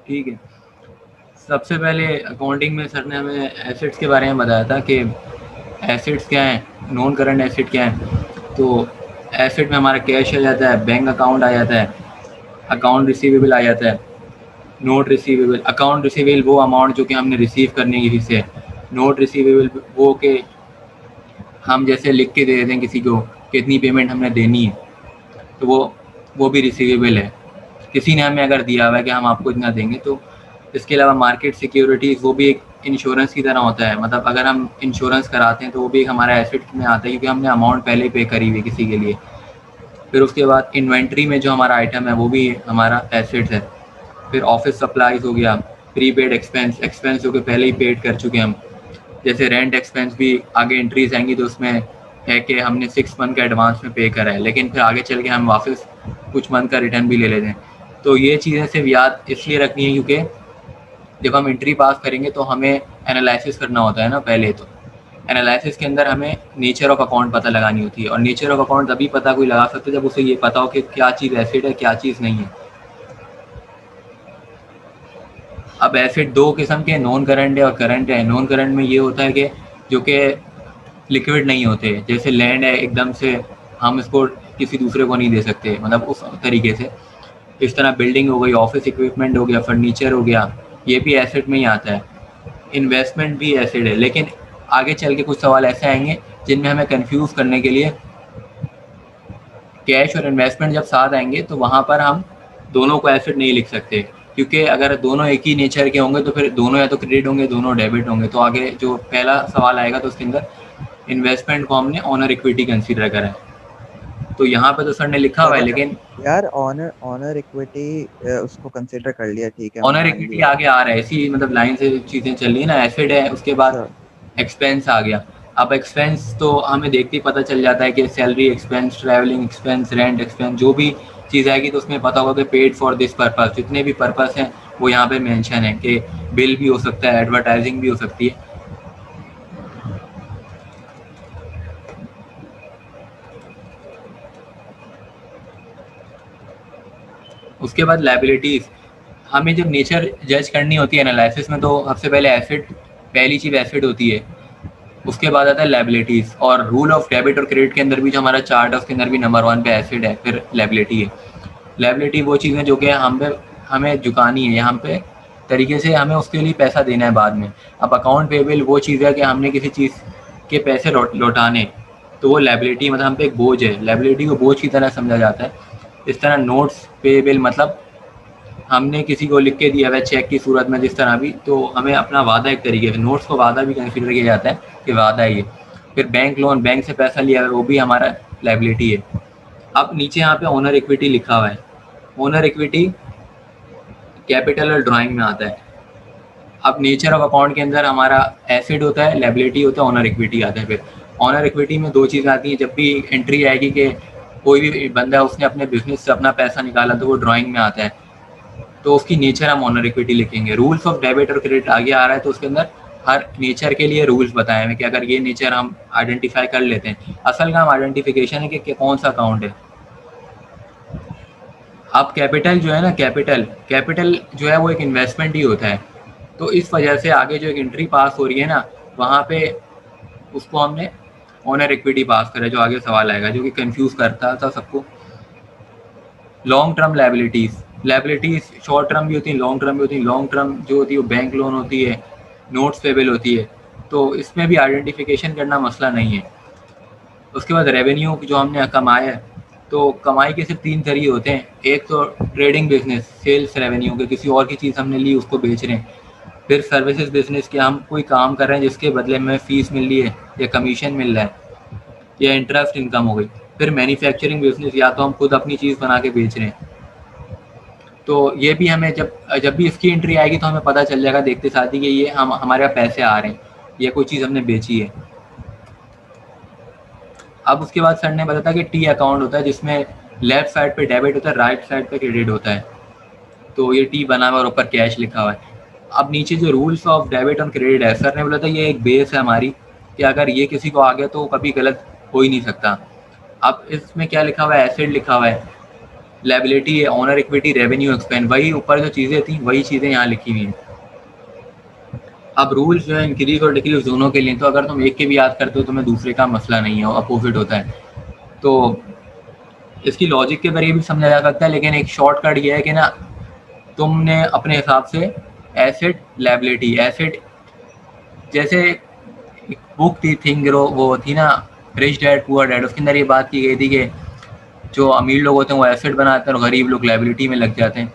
ठीक है। सबसे पहले अकाउंटिंग में सर ने हमें एसेट्स के बारे में बताया था कि एसेट्स क्या हैं, नॉन करंट एसेट क्या है। तो एसेट में हमारा कैश आ जाता है, बैंक अकाउंट आ जाता है, अकाउंट रिसीवेबल आ जाता है, नोट रिसीवेबल। अकाउंट रिसीवेबल वो अमाउंट जो कि हमने रिसीव करनी है किसी से, नोट रिसीवेबल वो कि हम जैसे लिख के दे देते हैं किसी को कितनी पेमेंट हमने देनी है, तो वो भी रिसीवेबल है। किसी ने हमें अगर दिया हुआ है कि हम आपको इतना देंगे। तो इसके अलावा मार्केट सिक्योरिटीज़ वो भी एक इंश्योरेंस की तरह होता है, मतलब अगर हम इंश्योरेंस कराते हैं तो वो भी एक हमारा एसेट में आता है, क्योंकि हमने अमाउंट पहले ही पे करी हुई है किसी के लिए। फिर उसके बाद इन्वेंट्री में जो हमारा आइटम है वो भी हमारा एसेट्स है। फिर ऑफिस सप्लाईज हो गया, प्रीपेड एक्सपेंस, एक्सपेंस जो कि पहले ही पेड कर चुके हैं हम। जैसे रेंट एक्सपेंस भी आगे एंट्रीज आएंगी तो उसमें है कि हमने 6 मंथ का एडवांस में पे करा है, लेकिन फिर आगे चल के हम वापस कुछ मंथ का रिटर्न भी ले लेते हैं। तो ये चीज़ें सिर्फ याद इसलिए रखनी है क्योंकि जब हम एंट्री पास करेंगे तो हमें एनालिसिस करना होता है ना पहले। तो एनालिसिस के अंदर हमें नेचर ऑफ अकाउंट पता लगानी होती है, और नेचर ऑफ अकाउंट तभी पता कोई लगा सकता है जब उसे ये पता हो कि क्या चीज़ एसिड है, क्या चीज़ नहीं है। अब एसिड दो किस्म के, नॉन करंट है और करंट है। नॉन करंट में ये होता है कि जो कि लिक्विड नहीं होते, जैसे लैंड है एकदम से हम इसको किसी दूसरे को नहीं दे सकते, मतलब उस तरीके से। इस तरह बिल्डिंग हो गई, ऑफिस इक्विपमेंट हो गया, फर्नीचर हो गया, ये भी एसेट में ही आता है। इन्वेस्टमेंट भी एसेट है, लेकिन आगे चल के कुछ सवाल ऐसे आएंगे जिनमें हमें कंफ्यूज करने के लिए कैश और इन्वेस्टमेंट जब साथ आएंगे तो वहाँ पर हम दोनों को एसेट नहीं लिख सकते, क्योंकि अगर दोनों एक ही नेचर के होंगे तो फिर दोनों या तो क्रेडिट होंगे, दोनों डेबिट होंगे। तो आगे जो पहला सवाल आएगा तो उसके अंदर इन्वेस्टमेंट को हमने ऑनर इक्विटी कंसीडर करा है। तो यहाँ पे तो सर ने लिखा हुआ है, यार लेकिन यार ऑनर ऑनर इक्विटी उसको कंसिडर कर लिया, ठीक है, ऑनर मान इक्विटी लिया। आगे आ रहा है, इसी मतलब लाइन से चीज़ें चल रही है ना। एसेट है, उसके बाद अच्छा। एक्सपेंस आ गया। अब एक्सपेंस तो हमें देखते ही पता चल जाता है कि salary expense, travelling expense, rent expense, जो भी चीज़ आएगी तो उसमें पता होगा कि पेड फॉर दिस पर्पस। जितने भी पर्पस हैं वो यहाँ पे मेंशन है कि बिल भी हो सकता है, एडवर्टाइजिंग भी हो सकती है। उसके बाद लाइबिलिटीज़, हमें जब नेचर जज करनी होती है एनालिसिस में, तो सबसे पहले एसिड, पहली चीज़ एसिड होती है। उसके बाद आता है लाइबिलिटीज़, और रूल ऑफ डेबिट और क्रेडिट के अंदर भी जो हमारा चार्ट है उसके अंदर भी नंबर 1 पे एसिड है, फिर लाइबिलिटी है। लाइबिलिटी वो चीज़ है जो कि हम पे हमें चुकानी है, यहाँ पे तरीके से हमें उसके लिए पैसा देना है बाद में। अब अकाउंट पेबल वो चीज़ है कि हमने किसी चीज़ के पैसे लौटाने, तो वो लाइबिलिटी मतलब हम पे एक बोझ है, लाइबिलिटी को बोझ की तरह समझा जाता है। इस तरह नोट्स पेबल मतलब हमने किसी को लिख के दिया हुआ चेक की सूरत में, जिस तरह भी, तो हमें अपना वादा एक तरीके से, नोट्स को वादा भी कंसिडर किया जाता है कि वादा है ये। फिर बैंक लोन, बैंक से पैसा लिया हुआ है, वो भी हमारा लाइबिलिटी है। अब नीचे यहाँ पे ओनर इक्विटी लिखा हुआ है। ओनर इक्विटी कैपिटल और ड्राइंग में आता है। अब नेचर ऑफ अकाउंट के अंदर हमारा एसिड होता है, लाइबिलिटी होता है, ओनर इक्विटी आता है। फिर ओनर इक्विटी में दो चीज़ आती हैं, जब भी एंट्री आएगी कि कोई भी बंदा है उसने अपने बिजनेस से अपना पैसा निकाला तो वो ड्राइंग में आता है, तो उसकी नेचर हम ऑनर इक्विटी लिखेंगे। रूल्स ऑफ डेबिट और क्रेडिट आगे आ रहा है, तो उसके अंदर हर नेचर के लिए रूल्स बताए हैं कि अगर ये नेचर हम आइडेंटिफाई कर लेते हैं, असल काम आइडेंटिफिकेशन है कि कौन सा अकाउंट है। अब कैपिटल जो है ना, कैपिटल कैपिटल जो है वो एक इन्वेस्टमेंट ही होता है। तो इस वजह से आगे जो एक एंट्री पास हो रही है ना, वहाँ पे उसको हमने ऑनर इक्विटी पास करा, जो आगे सवाल आएगा जो कि कंफ्यूज करता था सबको। Long term liabilities, liabilities short term भी होती हैं, लॉन्ग टर्म भी होती हैं। लॉन्ग टर्म जो होती है वो बैंक लोन होती है, नोट्स पेबल होती है। तो इसमें भी आइडेंटिफिकेशन करना मसला नहीं है। उसके बाद रेवेन्यू जो हमने कमाया है, तो कमाई के सिर्फ 3 तरीके होते हैं। एक तो ट्रेडिंग बिजनेस, सेल्स रेवेन्यू के, किसी और की चीज़ हमने ली उसको बेच रहे हैं। फिर सर्विसेज बिजनेस के, हम कोई काम कर रहे हैं जिसके बदले में फ़ीस मिल रही है या कमीशन मिल रहा है या इंटरेस्ट इनकम हो गई। फिर मैन्युफैक्चरिंग बिजनेस, या तो हम खुद अपनी चीज़ बना के बेच रहे हैं। तो ये भी हमें जब जब भी इसकी एंट्री आएगी तो हमें पता चल जाएगा देखते साथ ही कि ये हम हमारे यहाँ पैसे आ रहे हैं, ये कोई चीज़ हमने बेची है। अब उसके बाद सर ने बताया कि टी अकाउंट होता है जिसमें लेफ्ट साइड पे डेबिट होता है, राइट साइड पे क्रेडिट होता है। तो ये टी बना हुआ और ऊपर कैश लिखा हुआ है। अब नीचे जो रूल्स ऑफ डेबिट और क्रेडिट है, सर ने बोला था ये एक बेस है हमारी, कि अगर ये किसी को आ गया तो कभी गलत हो ही नहीं सकता। अब इसमें क्या लिखा हुआ है, एसिड लिखा हुआ है। लायबिलिटी है, ऑनर इक्विटी, रेवेन्यू, एक्सपेंस, वही ऊपर जो चीज़ें थी वही चीज़ें यहाँ लिखी हुई हैं। अब रूल्स जो है इंक्रीज और डिक्रीज दोनों के लिए, तो अगर तुम एक के भी याद करते हो तो मैं दूसरे का मसला नहीं है, अपोजिट होता है। तो इसकी लॉजिक के बारे में भी समझा जा सकता है, लेकिन एक शॉर्टकट ये है कि ना तुमने अपने हिसाब से एसेट लायबिलिटी, एसेट जैसे बुक थी थिंग वो थी ना, रिच डैड पुअर डैड, उसके अंदर ये बात की गई थी कि जो अमीर लोग होते हैं वो एसेट बनाते हैं और गरीब लोग लायबिलिटी में लग जाते हैं।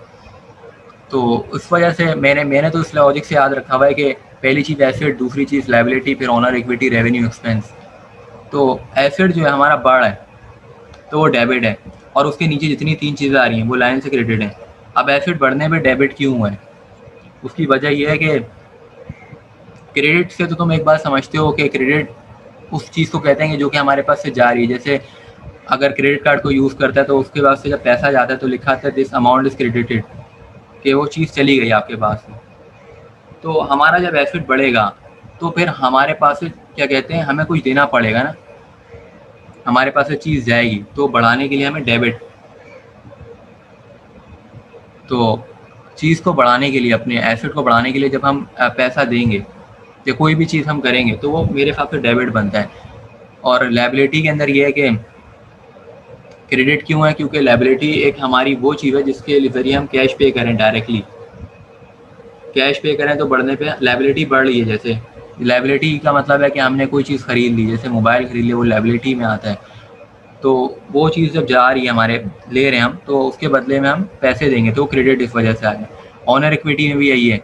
तो उस वजह से मैंने तो इस लॉजिक से याद रखा हुआ है कि पहली चीज़ एसेट, दूसरी चीज़ लायबिलिटी, फिर ऑनर इक्विटी, रेवेन्यू, एक्सपेंस। तो एसेट जो है हमारा बढ़ है तो वो डेबिट है, और उसके नीचे जितनी तीन चीज़ें आ रही हैं वो लाइन से क्रेडिट है। अब एसेट बढ़ने पे डेबिट क्यों हुआ है, उसकी वजह यह है कि क्रेडिट से तो तुम एक बात समझते हो कि क्रेडिट उस चीज़ को कहते हैं जो कि हमारे पास से जा रही है। जैसे अगर क्रेडिट कार्ड को यूज़ करता है तो उसके बाद से जब पैसा जाता है तो लिखा आता है दिस अमाउंट इज क्रेडिटेड, कि वो चीज़ चली गई आपके पास से। तो हमारा जब एसेट बढ़ेगा तो फिर हमारे पास से क्या कहते हैं हमें कुछ देना पड़ेगा ना, हमारे पास से चीज़ जाएगी, तो बढ़ाने के लिए हमें डेबिट, तो चीज़ को बढ़ाने के लिए, अपने एसेट को बढ़ाने के लिए जब हम पैसा देंगे या कोई भी चीज़ हम करेंगे तो वो मेरे हिसाब से डेबिट बनता है। और लायबिलिटी के अंदर ये है कि क्रेडिट क्यों है, क्योंकि लायबिलिटी एक हमारी वो चीज़ है जिसके ज़रिए हम कैश पे करें, डायरेक्टली कैश पे करें तो बढ़ने पे लायबिलिटी बढ़ रही है। जैसे लायबिलिटी का मतलब है कि हमने कोई चीज़ खरीद ली, जैसे मोबाइल खरीद लिया, वो लायबिलिटी में आता है। तो वो चीज़ जब जा रही है हमारे, ले रहे हैं हम, तो उसके बदले में हम पैसे देंगे, तो क्रेडिट इस वजह से आ है। ऑनर इक्विटी में भी यही है,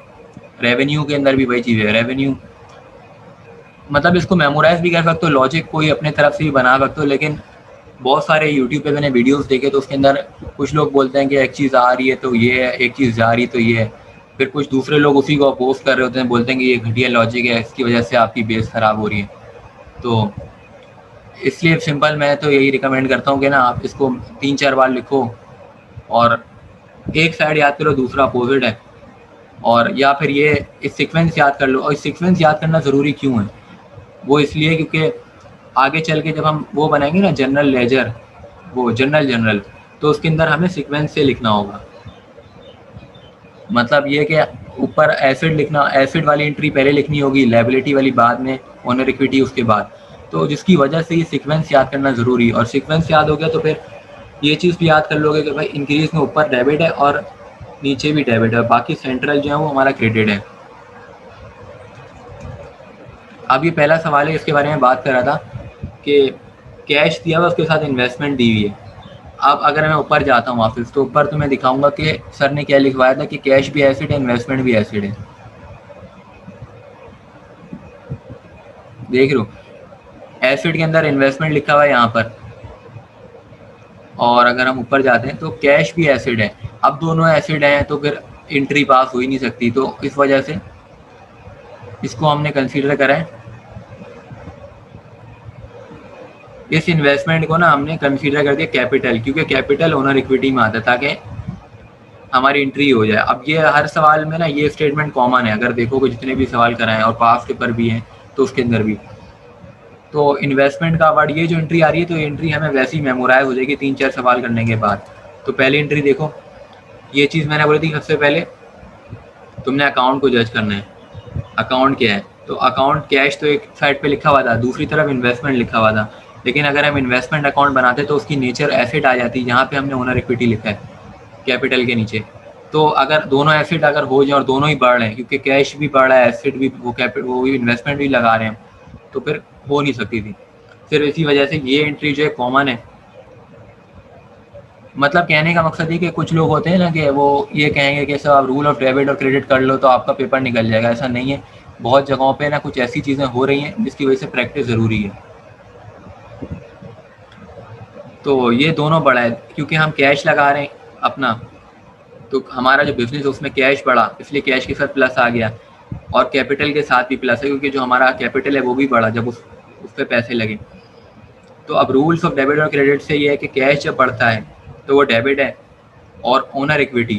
रेवेन्यू के अंदर भी वही चीज़ है। रेवेन्यू मतलब इसको मेमोराइज भी कर सकते हो, लॉजिक कोई अपने तरफ से भी बना सकते हो, लेकिन बहुत सारे यूट्यूब पे मैंने वीडियोस देखे तो उसके अंदर कुछ लोग बोलते हैं कि एक चीज़ आ रही है तो ये है, एक चीज़ जा रही तो ये है, फिर कुछ दूसरे लोग उसी को अपोज कर रहे होते हैं, बोलते हैं कि ये घटिया लॉजिक है, इसकी वजह से आपकी बेस ख़राब हो रही है। तो इसलिए सिंपल मैं तो यही रिकमेंड करता हूँ कि ना आप इसको 3-4 बार लिखो और एक साइड याद करो, दूसरा अपोजिट है, और या फिर ये इस सीक्वेंस याद कर लो। और इस सीक्वेंस याद करना ज़रूरी क्यों है, वो इसलिए क्योंकि आगे चल के जब हम वो बनाएंगे ना जनरल लेजर, वो जनरल, तो उसके अंदर हमें सीक्वेंस से लिखना होगा। मतलब ये कि ऊपर एसिड लिखना, एसिड वाली एंट्री पहले लिखनी होगी, लायबिलिटी वाली बाद में, ऑनर इक्विटी उसके बाद। तो जिसकी वजह से ये सीक्वेंस याद करना ज़रूरी है। और सीक्वेंस याद हो गया तो फिर ये चीज़ भी याद कर लोगे कि भाई इंक्रीज में ऊपर डेबिट है और नीचे भी डेबिट है, बाकी सेंट्रल जो है वो हमारा क्रेडिट है। अब ये पहला सवाल है, इसके बारे में बात कर रहा था कि कैश दिया हुआ उसके साथ इन्वेस्टमेंट दी हुई है। अब अगर मैं ऊपर जाता हूँ वापस, तो ऊपर तो मैं दिखाऊंगा कि सर ने क्या लिखवाया था कि कैश भी एसिड है, इन्वेस्टमेंट भी एसिड है। देख लो एसिड के अंदर इन्वेस्टमेंट लिखा हुआ है यहाँ पर, और अगर हम ऊपर जाते हैं तो कैश भी एसिड है। अब दोनों एसिड हैं तो फिर एंट्री पास हो ही नहीं सकती, तो इस वजह से इसको हमने कंसीडर करा है। इस इन्वेस्टमेंट को ना हमने कंसीडर कर दिया कैपिटल, क्योंकि कैपिटल ओनर इक्विटी में आता है, ताकि हमारी एंट्री हो जाए। अब ये हर सवाल में ना ये स्टेटमेंट कॉमन है, अगर देखोगे जितने भी सवाल कराएं और पास पेपर भी हैं तो उसके अंदर भी। तो इन्वेस्टमेंट का वर्ड, ये जो एंट्री आ रही है तो ये एंट्री हमें वैसे ही मेमोराइज हो जाएगी 3-4 सवाल करने के बाद। तो पहली एंट्री देखो, ये चीज़ मैंने बोली थी सबसे पहले, तुमने अकाउंट को जज करना है। अकाउंट क्या है, तो अकाउंट कैश तो एक साइड पे लिखा हुआ था, दूसरी तरफ इन्वेस्टमेंट लिखा हुआ था। लेकिन अगर हम इन्वेस्टमेंट अकाउंट बनाते तो उसकी नेचर एसेट आ जाती, जहाँ पे हमने ओनर इक्विटी लिखा है कैपिटल के नीचे। तो अगर दोनों एसेट अगर हो जाए और दोनों ही बढ़ रहे हैं, क्योंकि कैश भी बढ़ रहा है, एसेट भी, वो भी इन्वेस्टमेंट भी लगा रहे हैं, तो फिर हो नहीं सकती थी। सिर्फ इसी वजह से ये एंट्री जो है कॉमन है। मतलब कहने का मकसद ये कि कुछ लोग होते हैं ना कि वो ये कहेंगे कि सर आप रूल ऑफ डेबिट और क्रेडिट कर लो तो आपका पेपर निकल जाएगा, ऐसा नहीं है। बहुत जगहों पे ना कुछ ऐसी चीज़ें हो रही हैं जिसकी वजह से प्रैक्टिस ज़रूरी है। तो ये दोनों बड़ा है, क्योंकि हम कैश लगा रहे हैं अपना, तो हमारा जो बिजनेस है उसमें कैश बढ़ा, इसलिए कैश के साथ प्लस आ गया, और कैपिटल के साथ भी प्लस है, क्योंकि जो हमारा कैपिटल है वो भी बढ़ा जब उस पर पैसे लगे। तो अब रूल्स ऑफ डेबिट और क्रेडिट से ये है कि कैश जब बढ़ता है तो वो डेबिट है, और ओनर इक्विटी,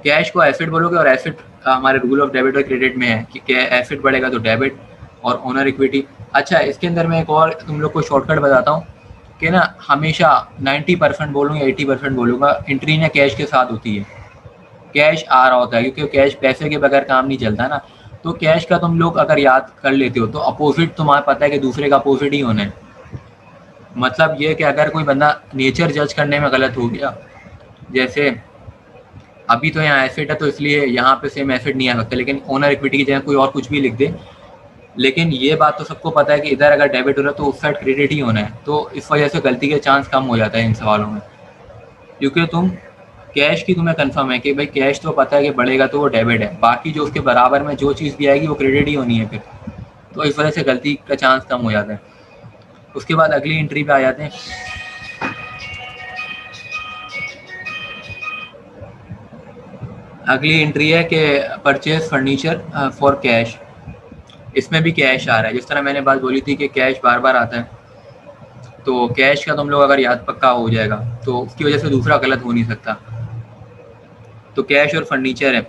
कैश को एसेट बोलोगे, और एसेट हमारे रूल ऑफ डेबिट और क्रेडिट में है कि एसेट बढ़ेगा तो डेबिट और ओनर इक्विटी। अच्छा, इसके अंदर मैं एक और तुम लोग को शॉर्टकट बताता हूँ कि ना हमेशा 90% बोलूँगा 80% बोलूँगा एंट्री ना कैश के साथ होती है। कैश आ रहा होता है क्योंकि कैश पैसे के बगैर काम नहीं चलता ना। तो कैश का तुम लोग अगर याद कर लेते हो तो अपोजिट तुम्हें पता है कि दूसरे का अपोजिट ही होना है। मतलब ये कि अगर कोई बंदा नेचर जज करने में गलत हो गया, जैसे अभी तो यहाँ एसेट है तो इसलिए यहाँ पे सेम एसेट नहीं आ सकता, लेकिन ओनर इक्विटी की जगह कोई और कुछ भी लिख दे, लेकिन ये बात तो सबको पता है कि इधर अगर डेबिट हो रहा है तो उस साइड क्रेडिट ही होना है। तो इस वजह से गलती के चांस कम हो जाता है इन सवालों में, क्योंकि तुम कैश की तुम्हें कंफर्म है कि भाई कैश तो पता है कि बढ़ेगा तो वो डेबिट है, बाकी जो उसके बराबर में जो चीज़ भी आएगी वो क्रेडिट ही होनी है फिर। तो इस वजह से गलती का चांस कम हो जाता है। उसके बाद अगली एंट्री पे आ जाते हैं। अगली एंट्री है कि परचेज फर्नीचर फॉर कैश। इसमें भी कैश आ रहा है, जिस तरह मैंने बात बोली थी कि कैश बार बार आता है, तो कैश का तुम लोग अगर याद पक्का हो जाएगा तो उसकी वजह से दूसरा गलत हो नहीं सकता। तो कैश और फर्नीचर है।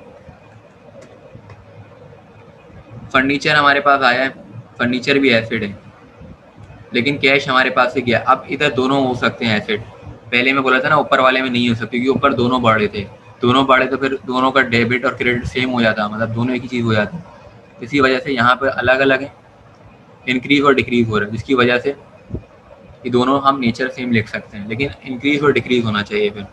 फर्नीचर हमारे पास आया है, फर्नीचर भी एसेट है, लेकिन कैश हमारे पास से गया। अब इधर दोनों हो सकते हैं एसेट। पहले मैं बोला था ना ऊपर वाले में नहीं हो सकती, क्योंकि ऊपर दोनों बढ़े थे, दोनों बढ़े तो फिर दोनों का डेबिट और क्रेडिट सेम हो जाता, मतलब दोनों एक ही चीज़ हो जाती। इसी वजह से यहाँ पर अलग अलग है, इंक्रीज और डिक्रीज हो रहा है, जिसकी वजह से ये दोनों हम नेचर सेम लिख सकते हैं, लेकिन इंक्रीज और डिक्रीज होना चाहिए फिर।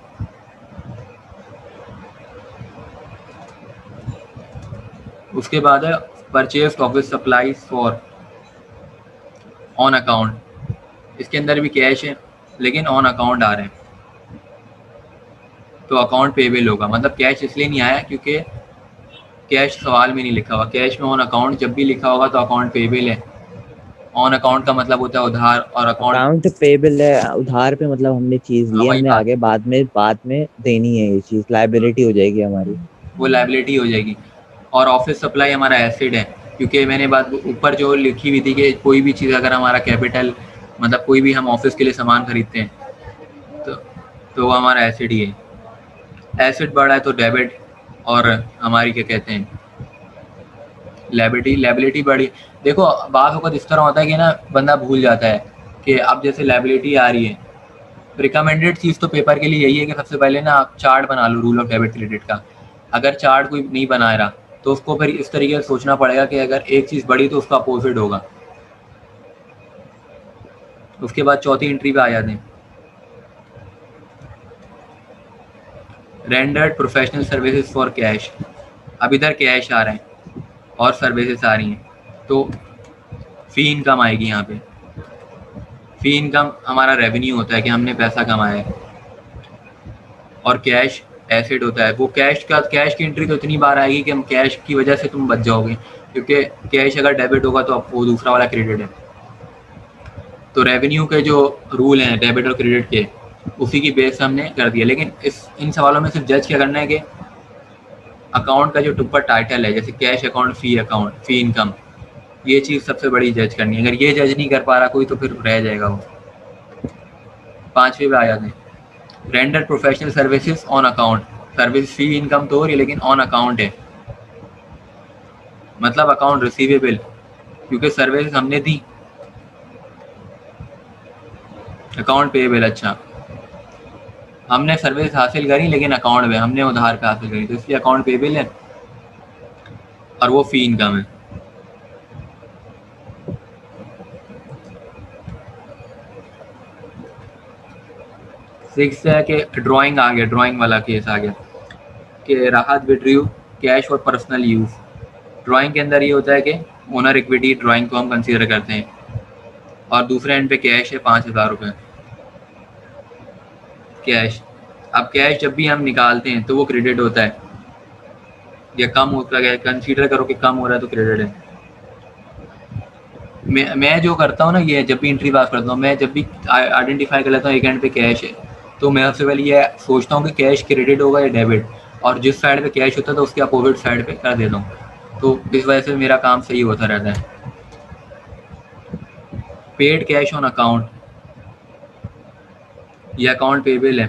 उसके बाद है purchase office supplies for on account. इसके अंदर भी कैश है लेकिन ऑन अकाउंट आ रहे हैं, तो अकाउंट पेबल होगा। मतलब कैश इसलिए नहीं आया क्योंकि कैश सवाल में नहीं लिखा हुआ, कैश में ऑन अकाउंट जब भी लिखा होगा तो अकाउंट पेबल है। ऑन अकाउंट का मतलब होता है उधार, और अकाउंट अकाउंट पेबल है उधार पे, मतलब हमने चीज ली है, वही हमने बात, आगे बाद में देनी है, ये चीज लाइबिलिटी हो जाएगी हमारी। वो लाइबिलिटी हो जाएगी। और ऑफिस सप्लाई हमारा एसिड है, क्योंकि मैंने बात ऊपर जो लिखी हुई थी कि कोई भी चीज़ अगर हमारा कैपिटल, मतलब कोई भी हम ऑफिस के लिए सामान खरीदते हैं तो वो हमारा एसिड ही है। एसिड बढ़ा है तो डेबिट, और हमारी क्या कहते हैं लाइबिलिटी बढ़ी। देखो बात वक्त इस तरह होता है कि ना बंदा भूल जाता है कि अब जैसे लाइबिलिटी आ रही है, रिकमेंडेड चीज़ तो पेपर के लिए यही है कि सबसे पहले ना आप चार्ट बना लो रूल ऑफ डेबिट क्रेडिट का। अगर चार्ट कोई नहीं बना रहा तो उसको फिर इस तरीके से सोचना पड़ेगा कि अगर एक चीज़ बढ़ी तो उसका अपोजिट होगा। उसके बाद चौथी एंट्री पे आ जाते हैं, rendered professional services for cash. अब इधर कैश आ रहे हैं और सर्विसेज आ रही हैं, तो फ़ी इनकम आएगी यहाँ पे। फ़ी इनकम हमारा रेवेन्यू होता है कि हमने पैसा कमाया है, और कैश एसेट होता है। वो कैश की एंट्री तो इतनी बार आएगी कि हम कैश की वजह से तुम बच जाओगे, क्योंकि कैश अगर डेबिट होगा तो अब वो दूसरा वाला क्रेडिट है। तो रेवेन्यू के जो रूल हैं डेबिट और क्रेडिट के, उसी की बेस हमने कर दिया। लेकिन इन सवालों में सिर्फ जज क्या करना है कि अकाउंट का जो ऊपर टाइटल है, जैसे कैश अकाउंट, फ़ी इनकम, ये चीज़ सबसे बड़ी जज करनी है। अगर ये जज नहीं कर पा रहा कोई तो फिर रह जाएगा वो। पाँचवें पे आ जाते हैं, render professional services on account. Service fee income तो हो रही है लेकिन ऑन अकाउंट है, मतलब अकाउंट रिसीवेबल, क्योंकि सर्विस हमने दी। अकाउंट पेएबल, अच्छा हमने सर्विस हासिल करी लेकिन अकाउंट में हमने उधार पे हासिल करी, तो इसलिए अकाउंट पेएबल है और वो फ़ी इनकम है। सिक्स है कि ड्राइंग आ गया, ड्राइंग वाला केस आ गया कि राहत विड्रीव कैश और पर्सनल यूज़। ड्राइंग के अंदर ये होता है कि ओनर इक्विटी ड्राइंग को हम कंसीडर करते हैं, और दूसरे एंड पे कैश है 5,000 रुपये कैश। अब कैश जब भी हम निकालते हैं तो वो क्रेडिट होता है, या कम होता है, कंसीडर करो कि कम हो रहा है तो क्रेडिट है। मैं जो करता हूँ ना, ये जब भी एंट्री पास करता हूँ, मैं जब भी आइडेंटिफाई कर लेता हूँ एक एंड पे कैश है, तो मैं सबसे पहले ये सोचता हूँ कि कैश क्रेडिट होगा या डेबिट, और जिस साइड पे कैश होता है तो उसके अपोजिट साइड पे कर देता हूँ, तो इस वजह से मेरा काम सही होता रहता है। पेड कैश ऑन अकाउंट, ये अकाउंट पेबल है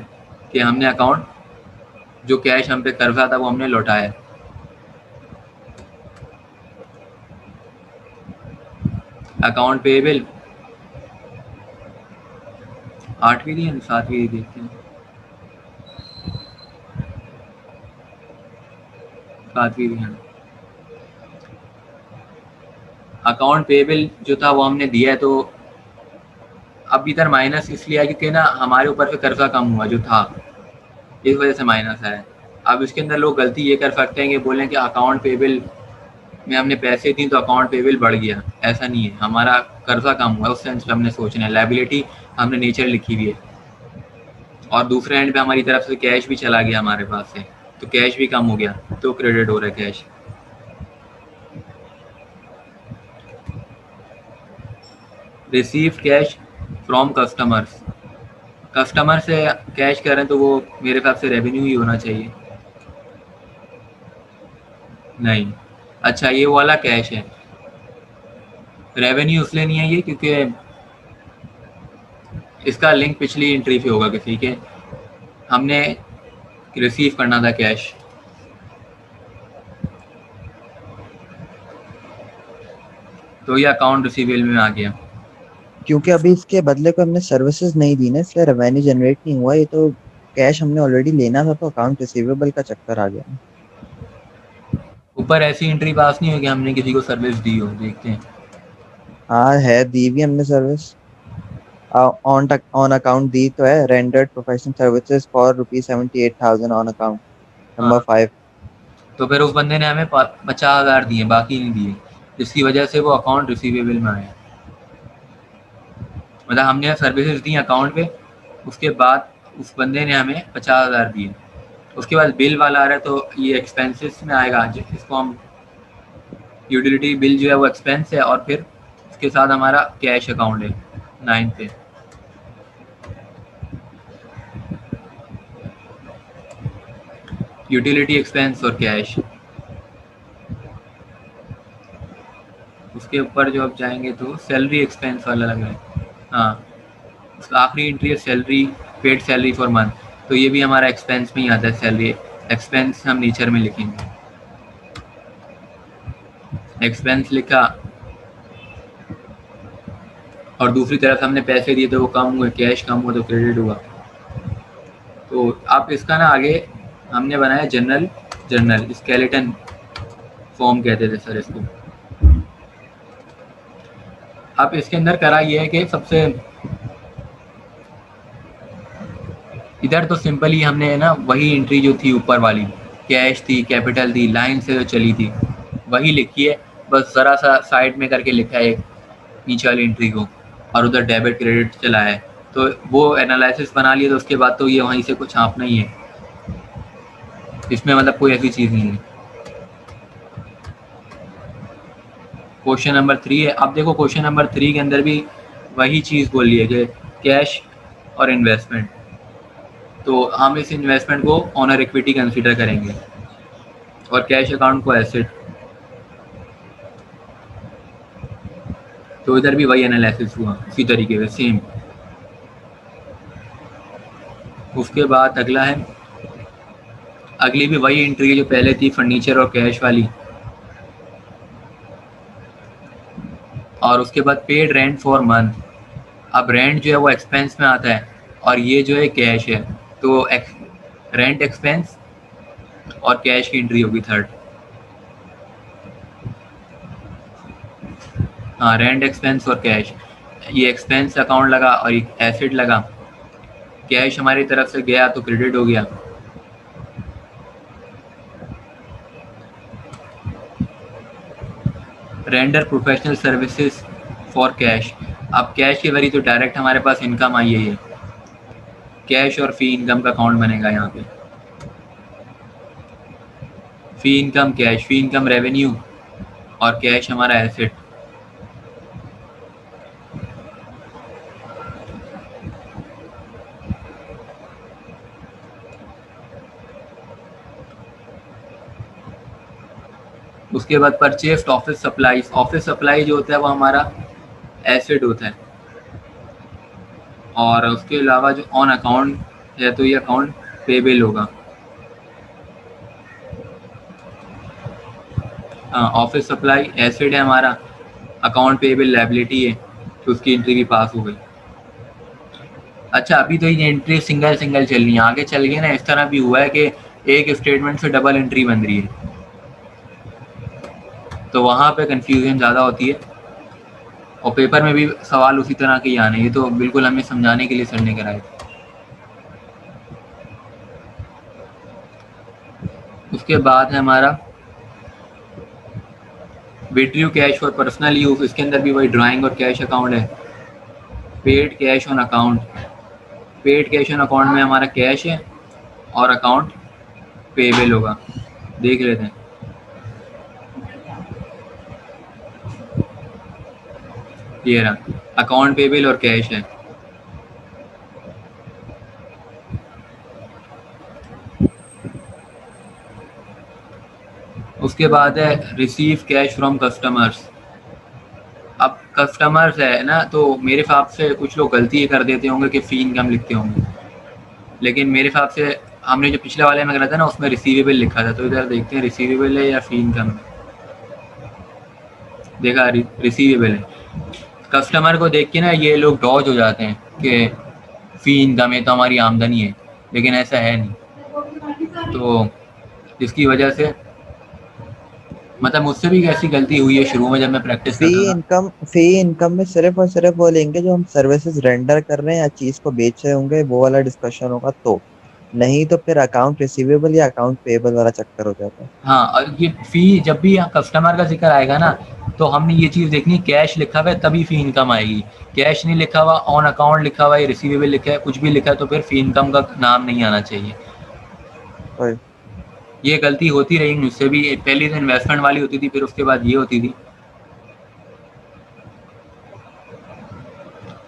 कि हमने अकाउंट जो कैश हम पे कर्जा था वो हमने लौटाया। अकाउंट पेबल 8वीं दी है 7वीं दी, देखते हैं 7वीं दी है। अकाउंट पेबल जो था वो हमने दिया है, तो अब इधर माइनस इसलिए है क्योंकि ना हमारे ऊपर से कर्जा कम हुआ जो था, इस वजह से माइनस है। अब इसके अंदर लोग गलती ये कर सकते हैं कि बोलें कि अकाउंट पेबल में हमने पैसे दी तो अकाउंट पेबल बढ़ गया। ऐसा नहीं है, हमारा कर्जा कम हुआ है, उस सेंस में हमने सोचना है। लायबिलिटी हमने नेचर लिखी हुई है, और दूसरे एंड पे हमारी तरफ से कैश भी चला गया हमारे पास से, तो कैश भी कम हो गया, तो क्रेडिट हो रहा है cash. Receive cash from customers, customer से कैश करें तो वो मेरे हिसाब से रेवेन्यू ही होना चाहिए। नहीं, अच्छा ये वाला कैश है, रेवेन्यू इसलिए नहीं है ये क्योंकि इसका लिंक पिछली एंट्री पे होगा किसी के, हमने रिसीव करना था कैश, तो ये अकाउंट रिसीवेबल में आ गया। क्योंकि अभी इसके बदले को हमने सर्विसेज नहीं दी ना, इसलिए रेवेन्यू जनरेट नहीं हुआ। ये तो कैश हमने ऑलरेडी लेना था, तो अकाउंट रिसीवेबल का चक्कर आ गया। ऊपर ऐसी एंट्री पास नहीं हुई कि हमने किसी को सर्विस दी हो, देखते हैं। हाँ है, दी भी हमने सर्विस। ऑन ऑन अकाउंट दी तो है, rendered professional services for ₹78,000 on account, number हाँ, 5। तो फिर उस बंदे ने हमें 50,000 दिए, बाकी नहीं दिए, जिसकी वजह से वो अकाउंट रिसीवेबल में आया। मतलब हमने सर्विसेज दी अकाउंट पे, उसके बाद उस बंदे ने हमें 50,000 दिए। उसके बाद बिल वाला आ रहा है, तो ये एक्सपेंसेस में आएगा, जिसको हम यूटिलिटी बिल जो है वो एक्सपेंस है, और फिर उसके साथ हमारा कैश अकाउंट है 9 पे। यूटिलिटी एक्सपेंस और कैश, उसके ऊपर जो आप जाएंगे तो सैलरी एक्सपेंस वाला लग रहा है। हाँ, उसका आखिरी एंट्री है salary, paid salary for month, तो ये भी हमारा एक्सपेंस में ही आता है। सैलरी एक्सपेंस हम नीचर में लिखेंगे, एक्सपेंस लिखा, और दूसरी तरफ हमने पैसे दिए तो वो कम हुए, कैश कम हुआ तो क्रेडिट हुआ। तो आप इसका ना आगे हमने बनाया जनरल, जर्नल स्केलेटन फॉर्म कहते थे सर इसको। अब इसके अंदर करा ये है कि सबसे इधर तो सिंपल ही हमने ना वही एंट्री जो थी ऊपर वाली, कैश थी, कैपिटल थी, लाइन से जो चली थी वही लिखी है, बस ज़रा सा साइड में करके लिखा है एक नीचे वाली एंट्री को, और उधर डेबिट क्रेडिट चला है, तो वो एनालिसिस बना लिया। तो उसके बाद तो ये वहीं से कुछ छापना ही है, इसमें मतलब कोई ऐसी चीज़ नहीं है। क्वेश्चन नंबर 3 है, अब देखो क्वेश्चन नंबर 3 के अंदर भी वही चीज़ बोली है कि कैश और इन्वेस्टमेंट, तो हम इस इन्वेस्टमेंट को ऑनर इक्विटी कंसीडर करेंगे और कैश अकाउंट को एसेट। तो इधर भी वही एनालिसिस हुआ उसी तरीके से सेम। उसके बाद अगला है, अगली भी वही एंट्री है जो पहले थी, फर्नीचर और कैश वाली, और उसके बाद पेड रेंट फॉर मंथ। अब रेंट जो है वो एक्सपेंस में आता है, और ये जो है कैश है, तो रेंट एक्सपेंस और कैश की एंट्री होगी थर्ड। हाँ, रेंट एक्सपेंस और कैश, ये एक्सपेंस अकाउंट लगा और ये एसेट लगा, कैश हमारी तरफ से गया तो क्रेडिट हो गया। Render professional services for cash, अब कैश के वरी तो डायरेक्ट हमारे पास इनकम आई है, ये कैश और फी इनकम का अकाउंट बनेगा यहाँ पे। फी इनकम कैश, फी इनकम रेवेन्यू और कैश हमारा एसेट। उसके बाद purchased office supplies, office supply जो होता है वो हमारा एसेट होता है, और उसके अलावा जो ऑन अकाउंट है तो ये अकाउंट पेबल होगा। हाँ, ऑफिस सप्लाई एसेट है हमारा, अकाउंट पेबल लायबिलिटी है, तो उसकी एंट्री भी पास हो गई। अच्छा, अभी तो ये एंट्री सिंगल सिंगल चल रही है, आगे चल गए ना इस तरह भी हुआ है कि एक स्टेटमेंट से डबल एंट्री बन रही है, तो वहाँ पे कंफ्यूजन ज़्यादा होती है। और पेपर में भी सवाल उसी तरह के ही आने, ये तो बिल्कुल हमें समझाने के लिए सर ने कराए थे। उसके बाद है हमारा withdrew cash for personal use, इसके अंदर भी वही ड्राइंग और कैश अकाउंट है। Paid cash on account, paid cash on account में हमारा कैश है और अकाउंट पेबल होगा, देख लेते हैं। ये रहा अकाउंट पेबल और कैश है। उसके बाद है रिसीव कैश फ्रॉम कस्टमर्स। अब कस्टमर्स है ना, तो मेरे हिसाब से कुछ लोग गलती ये कर देते होंगे कि फ़ी इनकम लिखते होंगे, लेकिन मेरे हिसाब से हमने जो पिछले वाले में करा था ना उसमें रिसीवेबल लिखा था, तो इधर देखते हैं रिसीवेबल है या फ़ी इनकम है। देखा रिसीवेबल है। कस्टमर को देख के ना ये लोग डॉज हो जाते हैं कि फ़ी इनकम है तो हमारी आमदनी है, लेकिन ऐसा है नहीं। तो इसकी वजह से मतलब मुझसे भी ऐसी गलती हुई है शुरू में जब मैं प्रैक्टिस फी करता था। इनकम, फी इनकम में सिर्फ और सिर्फ वो लेंगे जो हम सर्विसेज रेंडर कर रहे हैं या चीज को बेच रहे होंगे, वो वाला डिस्कशन होगा तो। नहीं तो फिर अकाउंट रिसीवेबल या अकाउंट पेएबल वाला चक्कर हो जाता है। हाँ, और ये फ़ी जब भी कस्टमर का जिक्र आएगा ना, तो हमने ये चीज़ देखनी, कैश लिखा हुआ है तभी फ़ी इनकम आएगी। कैश नहीं लिखा हुआ, ऑन अकाउंट लिखा हुआ है, रिसीवेबल लिखा है, कुछ भी लिखा है, तो फिर फ़ी इनकम का नाम नहीं आना चाहिए। और ये गलती होती रही मुझसे भी, पहली तो इन्वेस्टमेंट वाली होती थी, फिर उसके बाद ये होती थी।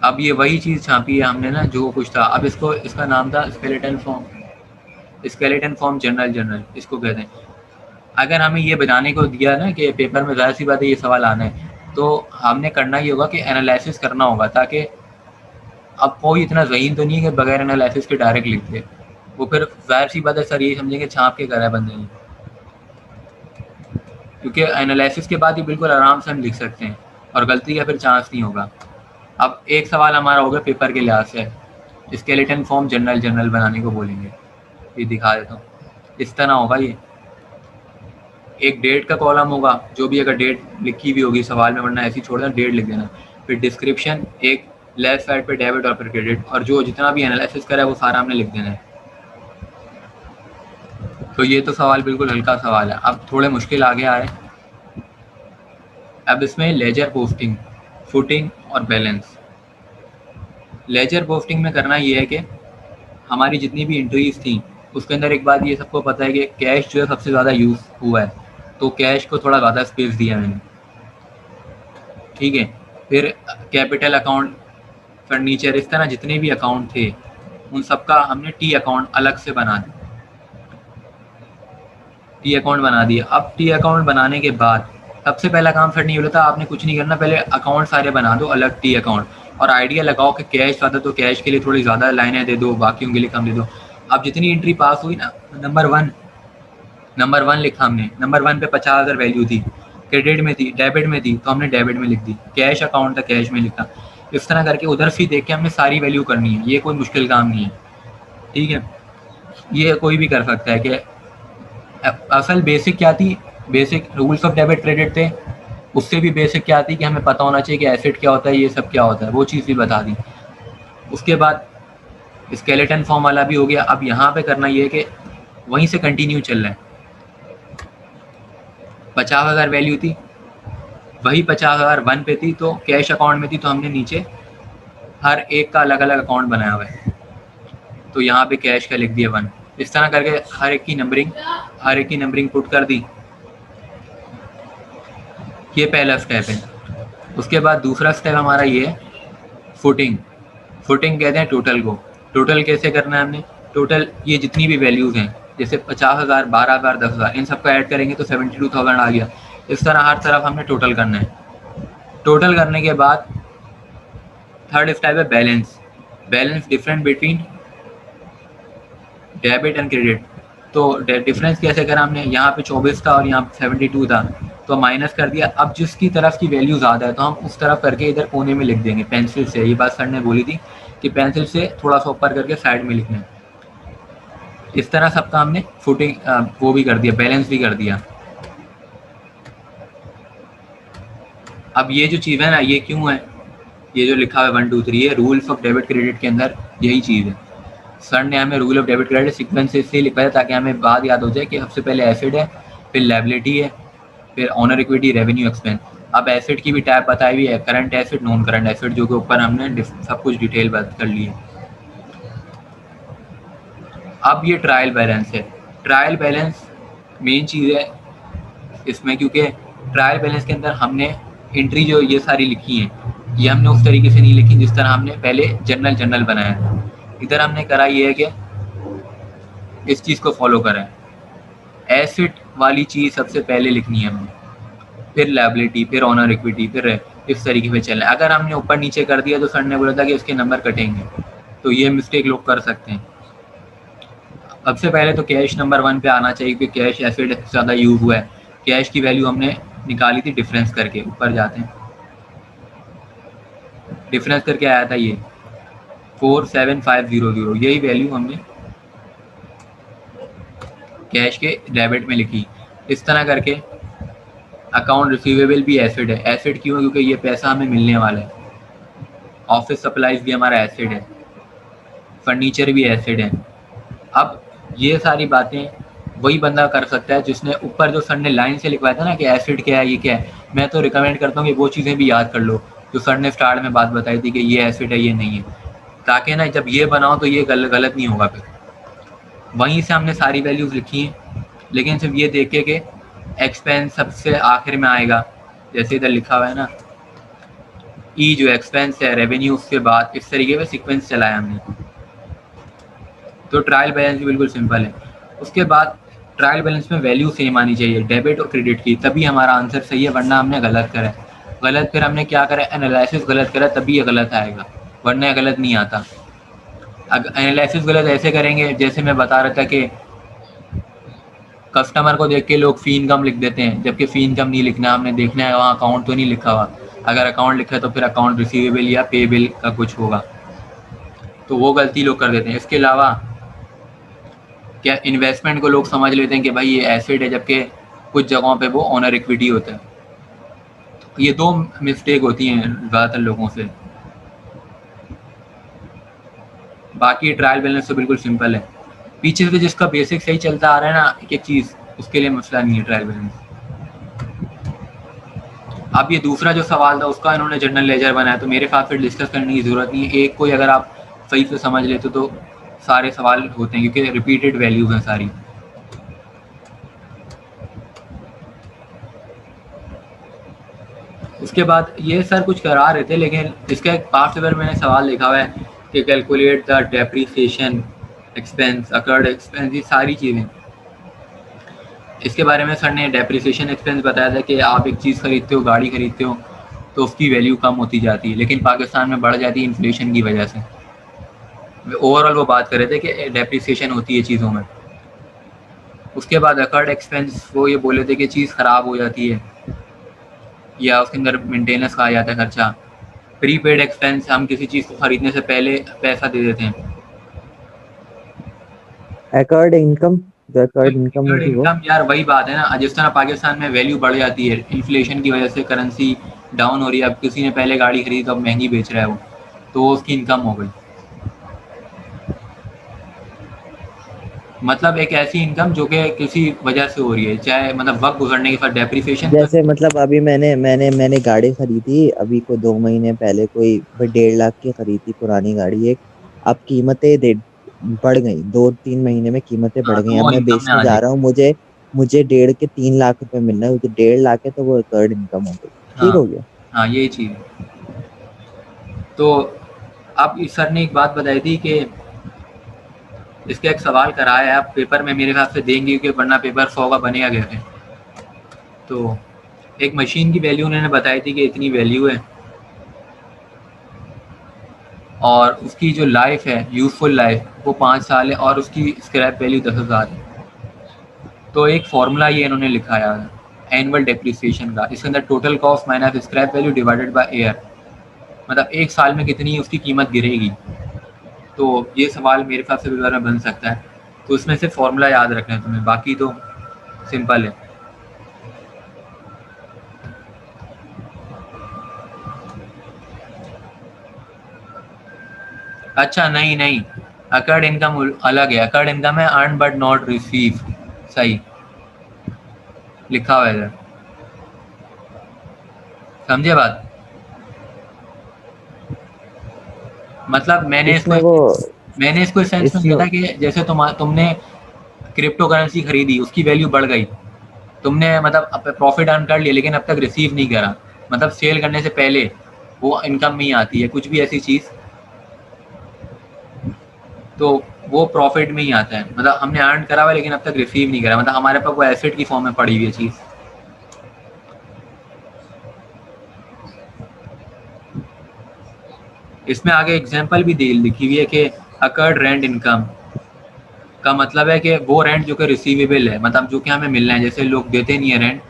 अब ये वही चीज़ छापी है हमने ना जो कुछ था। अब इसको, इसका नाम था skeleton form, skeleton form general इसको कहते हैं। अगर हमें ये बताने को दिया ना कि पेपर में ज़ाहिर सी बात है ये सवाल आना है, तो हमने करना ये होगा कि एनालिसिस करना होगा, ताकि अब कोई इतना ज़हीन तो नहीं है कि बगैर एनालिसिस के डायरेक्ट लिख दे। वो फिर ज़ाहिर सी बात है सर ये समझेंगे छाप के करा है बंदे ने, क्योंकि एनालिसिस के बाद ही बिल्कुल आराम से हम लिख सकते हैं और गलती का फिर चांस नहीं होगा। अब एक सवाल हमारा होगा पेपर के लिहाज से, स्केलेटन फॉर्म जनरल बनाने को बोलेंगे। ये दिखा देता हूँ, इस तरह होगा ये। एक डेट का कॉलम होगा, जो भी अगर डेट लिखी हुई होगी सवाल में, वरना ऐसी छोड़ देना, डेट लिख देना। फिर डिस्क्रिप्शन, एक लेफ्ट साइड पे डेबिट और फिर क्रेडिट, और जो जितना भी एनालिसिस करा है वो सारा हमने लिख देना है। तो ये तो सवाल बिल्कुल हल्का सवाल है। अब थोड़े मुश्किल आगे आ रहे हैं। अब इसमें लेजर पोस्टिंग, फुटिंग और बैलेंस। लेजर पोस्टिंग में करना ये है कि हमारी जितनी भी एंट्रीज थी उसके अंदर एक बात ये सबको पता है कि कैश जो है सबसे ज़्यादा यूज़ हुआ है, तो कैश को थोड़ा ज़्यादा स्पेस दिया मैंने, ठीक है। फिर कैपिटल अकाउंट, फर्नीचर, इस तरह जितने भी अकाउंट थे उन सबका हमने टी अकाउंट अलग से बना दिया, टी अकाउंट बना दिया। अब टी अकाउंट बनाने के बाद सबसे पहला काम सर ने ये बोला था, आपने कुछ नहीं करना, पहले अकाउंट सारे बना दो अलग टी अकाउंट, और आइडिया लगाओ कि कैश ज़्यादा तो कैश के लिए थोड़ी ज़्यादा लाइनें दे दो, बाकियों के लिए कम दे दो। अब जितनी एंट्री पास हुई ना, नंबर वन लिखा हमने, नंबर वन पे 50,000 वैल्यू थी, क्रेडिट में थी, डेबिट में थी, तो हमने डेबिट में लिख दी। कैश अकाउंट था, कैश में लिखा। इस तरह करके उधर से देख के हमने सारी वैल्यू करनी है, ये कोई मुश्किल काम नहीं है, ठीक है। ये कोई भी कर सकता है कि असल बेसिक क्या थी, basic rules of debit credit थे। उससे भी बेसिक क्या थी कि हमें पता होना चाहिए कि एसेट क्या होता है, ये सब क्या होता है, वो चीज़ भी बता दी। उसके बाद स्केलेटन फॉर्म वाला भी हो गया। अब यहाँ पे करना ये है कि वहीं से कंटिन्यू चल रहा है। 50,000 वैल्यू थी, वही 50,000 वन पे थी, तो कैश अकाउंट में थी, तो हमने नीचे हर एक का अलग अलग अकाउंट बनाया हुआ है, तो यहाँ पे कैश का लिख दिया 1। इस तरह करके हर एक की नंबरिंग पुट कर दी। ये पहला स्टेप है। उसके बाद दूसरा स्टेप हमारा ये है फुटिंग। फुटिंग कहते हैं टोटल को। टोटल कैसे करना है हमने, टोटल ये जितनी भी वैल्यूज़ हैं, जैसे 50,000, 12,000, 10,000, इन सबका ऐड करेंगे तो 72,000 आ गया। इस तरह हर तरफ हमने टोटल करना है। टोटल करने के बाद थर्ड स्टेप है balance. Balance difference between debit and credit. तो डिफरेंस कैसे करा हमने, यहाँ पे 24 था और यहाँ पे 72 था, तो माइनस कर दिया। अब जिसकी तरफ की वैल्यू ज़्यादा है तो हम उस तरफ करके इधर कोने में लिख देंगे पेंसिल से। ये बात सर ने बोली थी कि पेंसिल से थोड़ा सा ऊपर करके साइड में लिखना है। इस तरह सबका हमने फुटिंग वो भी कर दिया, बैलेंस भी कर दिया। अब ये जो चीज़ है ना, ये क्यों है, ये जो लिखा हुआ है 1 2 3, ये रूल्स ऑफ डेबिट क्रेडिट के अंदर यही चीज़ है। सर ने हमें rule of debit credit sequence इसलिए लिखवाया ताकि हमें बात याद हो जाए कि सबसे पहले एसिड है, फिर लायबिलिटी है, फिर ऑनर इक्विटी, रेवेन्यू, एक्सपेंस। अब एसिड की भी टाइप बताई हुई है, current acid, non current acid, जो के ऊपर हमने सब कुछ डिटेल बात कर ली है। अब ये ट्रायल बैलेंस है। ट्रायल बैलेंस मेन चीज़ है इसमें, क्योंकि ट्रायल बैलेंस के अंदर हमने एंट्री जो ये सारी लिखी है, ये हमने उस तरीके से नहीं लिखी जिस तरह हमने पहले जनरल बनाया था। इधर हमने करा ये है कि इस चीज़ को फॉलो करें, एसिड वाली चीज़ सबसे पहले लिखनी है हमें, फिर लायबिलिटी, फिर ऑनर इक्विटी, फिर इस तरीके से चलना है। अगर हमने ऊपर नीचे कर दिया तो सर ने बोला था कि इसके नंबर कटेंगे, तो ये मिस्टेक लोग कर सकते हैं। सबसे पहले तो कैश नंबर 1 पे आना चाहिए, क्योंकि कैश एसिड ज़्यादा यूज हुआ है। कैश की वैल्यू हमने निकाली थी डिफरेंस करके, ऊपर जाते हैं, डिफरेंस करके आया था ये 47500, यही वैल्यू हमने कैश के डेबिट में लिखी। इस तरह करके अकाउंट रिसीवेबल भी एसिड है। एसिड क्यों है, क्योंकि ये पैसा हमें मिलने वाला है। ऑफिस सप्लाईज भी हमारा एसिड है, फर्नीचर भी एसिड है। अब ये सारी बातें वही बंदा कर सकता है जिसने ऊपर जो सर ने लाइन से लिखवाया था ना कि एसिड क्या है, ये क्या है। मैं तो रिकमेंड करता हूँ कि वो चीज़ें भी याद कर लो जो सर ने स्टार्ट में बात बताई थी कि ये एसिड है, ये नहीं है, ताकि ना जब ये बनाओ तो ये गलत नहीं होगा। फिर वहीं से हमने सारी वैल्यूज़ लिखी हैं, लेकिन सिर्फ ये देखे कि एक्सपेंस सबसे आखिर में आएगा, जैसे इधर लिखा हुआ है ना, ई जो एक्सपेंस है, रेवेन्यू उसके बाद, इस तरीके से सीक्वेंस चलाया हमने। तो ट्रायल बैलेंस भी बिल्कुल सिंपल है। उसके बाद ट्रायल बैलेंस में वैल्यू सेम आनी चाहिए, डेबिट और क्रेडिट की, तभी हमारा आंसर सही है, वरना हमने गलत करा है। गलत फिर हमने क्या करा, एनालिसिस गलत करा, तभी ये गलत आएगा, वरना गलत नहीं आता। अगर एनालिसिस गलत ऐसे करेंगे, जैसे मैं बता रहा था कि कस्टमर को देख के लोग फ़ी इनकम लिख देते हैं, जबकि फ़ी इनकम नहीं लिखना, हमने देखना है वहाँ अकाउंट तो नहीं लिखा हुआ। अगर अकाउंट लिखा है तो फिर अकाउंट रिसीवेबल या पेबल का कुछ होगा, तो वो गलती लोग कर देते हैं। इसके अलावा क्या इन्वेस्टमेंट को लोग समझ लेते हैं कि भाई ये एसिड है, जबकि कुछ जगहों पे वो ऑनर इक्विटी होता है। तो ये 2 मिस्टेक होती हैं ज़्यादातर लोगों से। बाकी ट्रायल बैलेंस तो बिल्कुल सिंपल है, पीछे से जिसका बेसिक सही चलता आ रहा है ना एक एक चीज़, उसके लिए मसला नहीं है ट्रायल बैलेंस। अब ये दूसरा जो सवाल था उसका इन्होंने जनरल लेजर बनाया, तो मेरे ख्याल से डिस्कस करने की ज़रूरत नहीं है। एक कोई अगर आप सही से समझ लेते तो सारे सवाल होते हैं, क्योंकि रिपीटेड वैल्यूज़ हैं सारी। उसके बाद ये सर कुछ करा रहे थे, लेकिन इसका एक पार्ट अगर मैंने सवाल लिखा हुआ है कि calculate the depreciation expense, occurred expense, ये सारी चीज़ें इसके बारे में सर ने डेप्रीसिएशन एक्सपेंस बताया था कि आप एक चीज़ खरीदते हो, गाड़ी खरीदते हो, तो उसकी वैल्यू कम होती जाती है, लेकिन पाकिस्तान में बढ़ जाती है इन्फ्लेशन की वजह से। ओवरऑल वो बात कर रहे थे कि डेप्रीसिएशन होती है चीज़ों में। उसके बाद अकर्ड एक्सपेंस, वो ये बोले थे कि चीज़ ख़राब हो जाती है या उसके अंदर मेंटेनेंस का आ जाता है खर्चा। प्रीपेड एक्सपेंस, हम किसी चीज़ को ख़रीदने से पहले पैसा दे देते हैं। अकर्ड इनकम, जो अकर्ड इनकम होगी वो, यार वही बात है ना, जिस तरह पाकिस्तान में वैल्यू बढ़ जाती है इन्फ्लेशन की वजह से, करेंसी डाउन हो रही है, अब किसी ने पहले गाड़ी खरीदी तो अब महंगी बेच रहा है वो, तो वो उसकी इनकम हो गई। मतलब एक ऐसी इनकम जो कि किसी वजह से हो रही है, चाहे मतलब वक्त गुजरने के साथ डेप्रिसिएशन। जैसे मतलब अभी मैंने गाड़ी खरीदी अभी को 2 महीने पहले, कोई 1.5 लाख की खरीदी पुरानी गाड़ी एक। अब कीमतें बढ़ गई, 2-3 महीने में कीमतें बढ़ गई, तो अब वो मैं इनकम में बेचने आ जा जाएगी। रहा हूँ, मुझे मुझे 1.5 के 3 लाख रुपए मिल रहा है, तो 1.5 लाख है तो वो अकर्ड इनकम हो गई, ठीक हाँ हो गया। हाँ, यही चीज़ है। तो अब इस सर ने एक बात बताई थी कि इसका एक सवाल कराया है, आप पेपर में मेरे ख्याल से देंगे, क्योंकि वरना पेपर 100 का बनेगा कैसे। तो एक मशीन की वैल्यू उन्होंने बताई थी कि इतनी वैल्यू है, और उसकी जो लाइफ है, यूज़फुल लाइफ, वो 5 साल है, और उसकी स्क्रैप वैल्यू 10,000 है। तो एक फार्मूला ये इन्होंने लिखाया है एनुअल डेप्रिसिएशन का, इसके अंदर total cost minus scrap value divided by air, मतलब एक साल में कितनी उसकी कीमत गिरेगी। तो ये सवाल मेरे पास से भी बार में बन सकता है, तो उसमें से फॉर्मूला याद रखना है तुम्हें, बाकी तो सिंपल है। अच्छा नहीं नहीं, अकर्ड इनकम अलग है, अकर्ड इनकम है अर्न बट नॉट रिसीव, सही लिखा हुआ है इधर, समझे बात? मतलब इसमें वो मैंने इसको इस सेंस में इसमें किया था कि जैसे तुमने क्रिप्टो करेंसी खरीदी, उसकी वैल्यू बढ़ गई, तुमने मतलब प्रॉफिट अर्न कर लिया, लेकिन अब तक रिसीव नहीं करा, मतलब सेल करने से पहले वो इनकम में ही आती है, कुछ भी ऐसी चीज़, तो वो प्रॉफिट में ही आता है, मतलब हमने अर्न करा हुआ लेकिन अब तक रिसीव नहीं करा, मतलब हमारे पास वो एसेट की फॉर्म में पड़ी हुई है चीज़। इसमें आगे एग्जांपल भी दी लिखी हुई है कि अकर्ड रेंट इनकम का मतलब है कि वो रेंट जो कि रिसीवेबल है, मतलब जो कि हमें मिलना है, जैसे लोग देते नहीं है रेंट,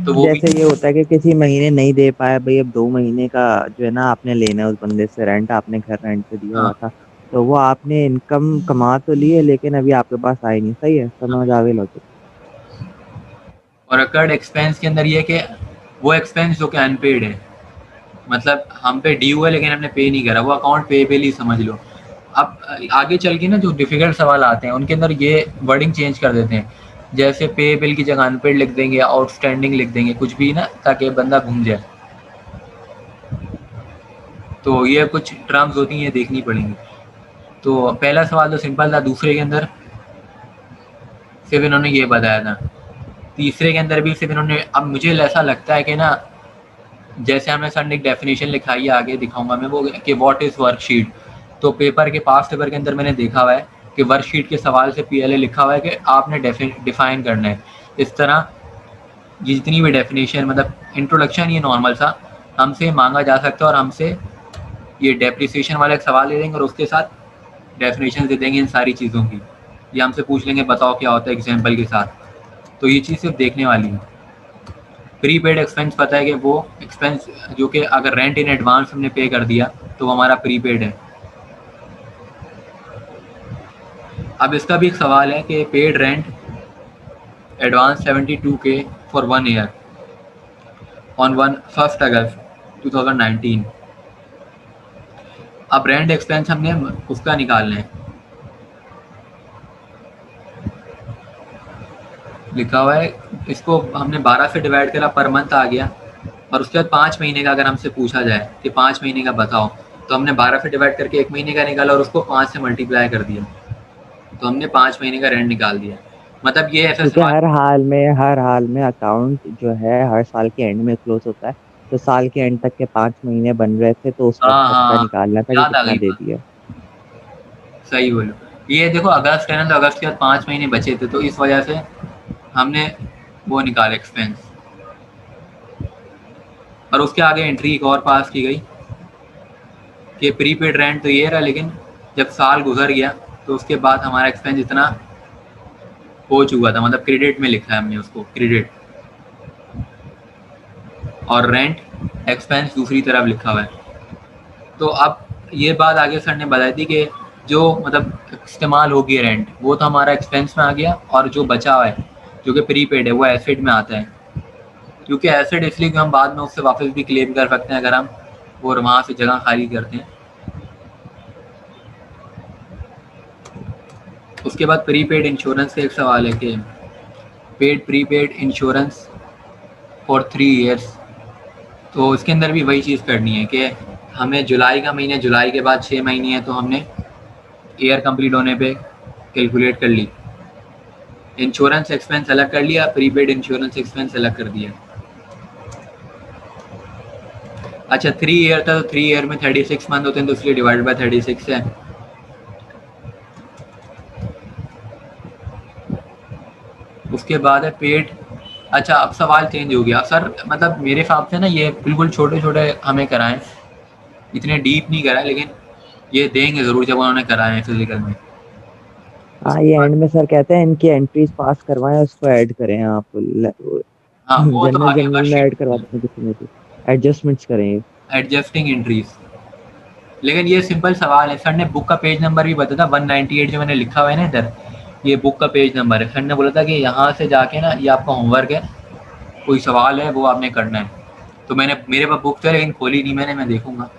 तो वो भी। जैसे ये होता है कि किसी महीने नहीं दे पाया भाई, अब 2 महीने का जो है ना आपने लेना है उस बंदे से रेंट, आपने घर रेंट पे दिया हाँ हुआ था, तो वो आपने इनकम कमा तो ली है लेकिन अभी आपके पास आई नहीं। सही है, समझ आ गई लॉजिक। और अकर्ड एक्सपेंस के अंदर ये है कि वो एक्सपेंस जो कि अनपेड है, मतलब हम पे ड्यू है लेकिन हमने पे नहीं करा, वो अकाउंट पेबल ही समझ लो। अब आगे चल के ना जो डिफिकल्ट सवाल आते हैं उनके अंदर ये वर्डिंग चेंज कर देते हैं, जैसे पे बिल की जगह अनपेड लिख देंगे, आउटस्टैंडिंग लिख देंगे, कुछ भी ना, ताकि बंदा घूम जाए। तो ये कुछ टर्म्स होती हैं, ये देखनी पड़ेंगी। तो पहला सवाल तो सिंपल था, दूसरे के अंदर सिर्फ इन्होंने ये बताया था, तीसरे के अंदर भी सिर्फ इन्होंने, अब मुझे ऐसा लगता है कि ना, जैसे हमें सर ने एक डेफिनेशन लिखाई है, आगे दिखाऊंगा मैं वो, कि व्हाट इज़ वर्कशीट, तो पेपर के पास्ट पेपर के अंदर मैंने देखा हुआ है कि वर्कशीट के सवाल से पीएलए लिखा हुआ है कि आपने डिफाइन करना है। इस तरह ये जितनी भी डेफिनेशन, मतलब इंट्रोडक्शन ये नॉर्मल सा हमसे मांगा जा सकता है, और हमसे ये डेप्रिसिएशन वाला एक सवाल ले लेंगे और उसके साथ डेफिनेशन दे देंगे इन सारी चीज़ों की, ये हमसे पूछ लेंगे बताओ क्या होता है एग्जाम्पल के साथ। तो ये चीज़ सिर्फ देखने वाली है। प्रीपेड एक्सपेंस पता है कि वो एक्सपेंस जो कि अगर रेंट इन एडवांस हमने पे कर दिया तो वो हमारा प्रीपेड है। अब इसका भी एक सवाल है कि paid rent advance 72K for 1 year on 1 अगस्त 2019। अब रेंट एक्सपेंस हमने उसका निकालना है, लिखा हुआ है, इसको हमने 12 से डिवाइड करा, पर मंथ आ गया, और उसके बाद 5 महीने का अगर हमसे पूछा जाए कि 5 महीने का बताओ, तो हमने 12 से डिवाइड करके 1 महीने का निकाला और उसको 5 से मल्टीप्लाई कर दिया, तो हमने 5 महीने का रेंट निकाल दिया। मतलब ये ऐसा क्योंकि सवाल। हर हाल में अकाउंट जो है हर साल के एंड में क्लोज होता है, तो साल के एंड तक के 5 महीने बन रहे थे तो उस वक्त हाँ तक का हाँ, निकालना था कि याद आ कितना गई दे बात, दिया। सही बोलो। ये देखो अगस्त है ना, तो अगस्त के बाद 5 महीने बचे थे, तो इस वजह से हमने वो निकाला एक्सपेंस, और उसके आगे एंट्री एक और पास की गई कि प्रीपेड रेंट तो ये रहा, लेकिन जब साल गुजर गया तो उसके बाद हमारा एक्सपेंस इतना हो चुका था, मतलब क्रेडिट में लिखा है हमने उसको, क्रेडिट, और रेंट एक्सपेंस दूसरी तरफ लिखा हुआ है। तो अब ये बात आगे सर ने बताई थी कि जो मतलब इस्तेमाल हो गई रेंट, वो तो हमारा एक्सपेंस में आ गया, और जो बचा हुआ है जो कि प्रीपेड है वो एसेट में आता है, क्योंकि एसेट इसलिए कि हम बाद में उससे वापस भी क्लेम कर सकते हैं अगर हम वो वहाँ से जगह खाली करते हैं। उसके बाद प्रीपेड इंश्योरेंस का एक सवाल है कि paid prepaid insurance for 3 years, तो इसके अंदर भी वही चीज़ करनी है कि हमें जुलाई का महीने, जुलाई के बाद 6 महीने हैं, तो हमने ईयर कंप्लीट होने पे कैलकुलेट कर ली, इंश्योरेंस एक्सपेंस अलग कर लिया, प्रीपेड इंश्योरेंस एक्सपेंस अलग कर दिया। अच्छा 3 ईयर था, तो 3 ईयर में 36 मंथ होते हैं, तो इसलिए डिवाइड बाय 36 है। उसके बाद है पेड। अच्छा अब सवाल चेंज हो गया सर, मतलब मेरे हिसाब से ना ये बिल्कुल छोटे छोटे हमें कराएं, इतने डीप नहीं कराएं, लेकिन ये देंगे ज़रूर जब उन्होंने कराए हैं फिजिकल में। हाँ, उसके ये बाद एंड में सर कहते हैं इनकी एंट्रीज पास करवाएं, उसको ऐड करें आप। हाँ, वो तो जनरल आगे जनरल में वर्कशीट ऐड करवा दें किसी में भी, एडजस्टमेंट्स करें। Adjusting entries. लेकिन ये सिंपल सवाल है। सर ने बुक का पेज नंबर भी बताया था 198 जो मैंने लिखा हुआ है ना इधर, ये बुक का पेज नंबर है। सर ने बोला था कि यहाँ से जाके ना ये आपका होमवर्क है, कोई सवाल है वो आपने करना है। तो मैंने, मेरे पास बुक है लेकिन खोली नहीं मैंने, मैं देखूंगा।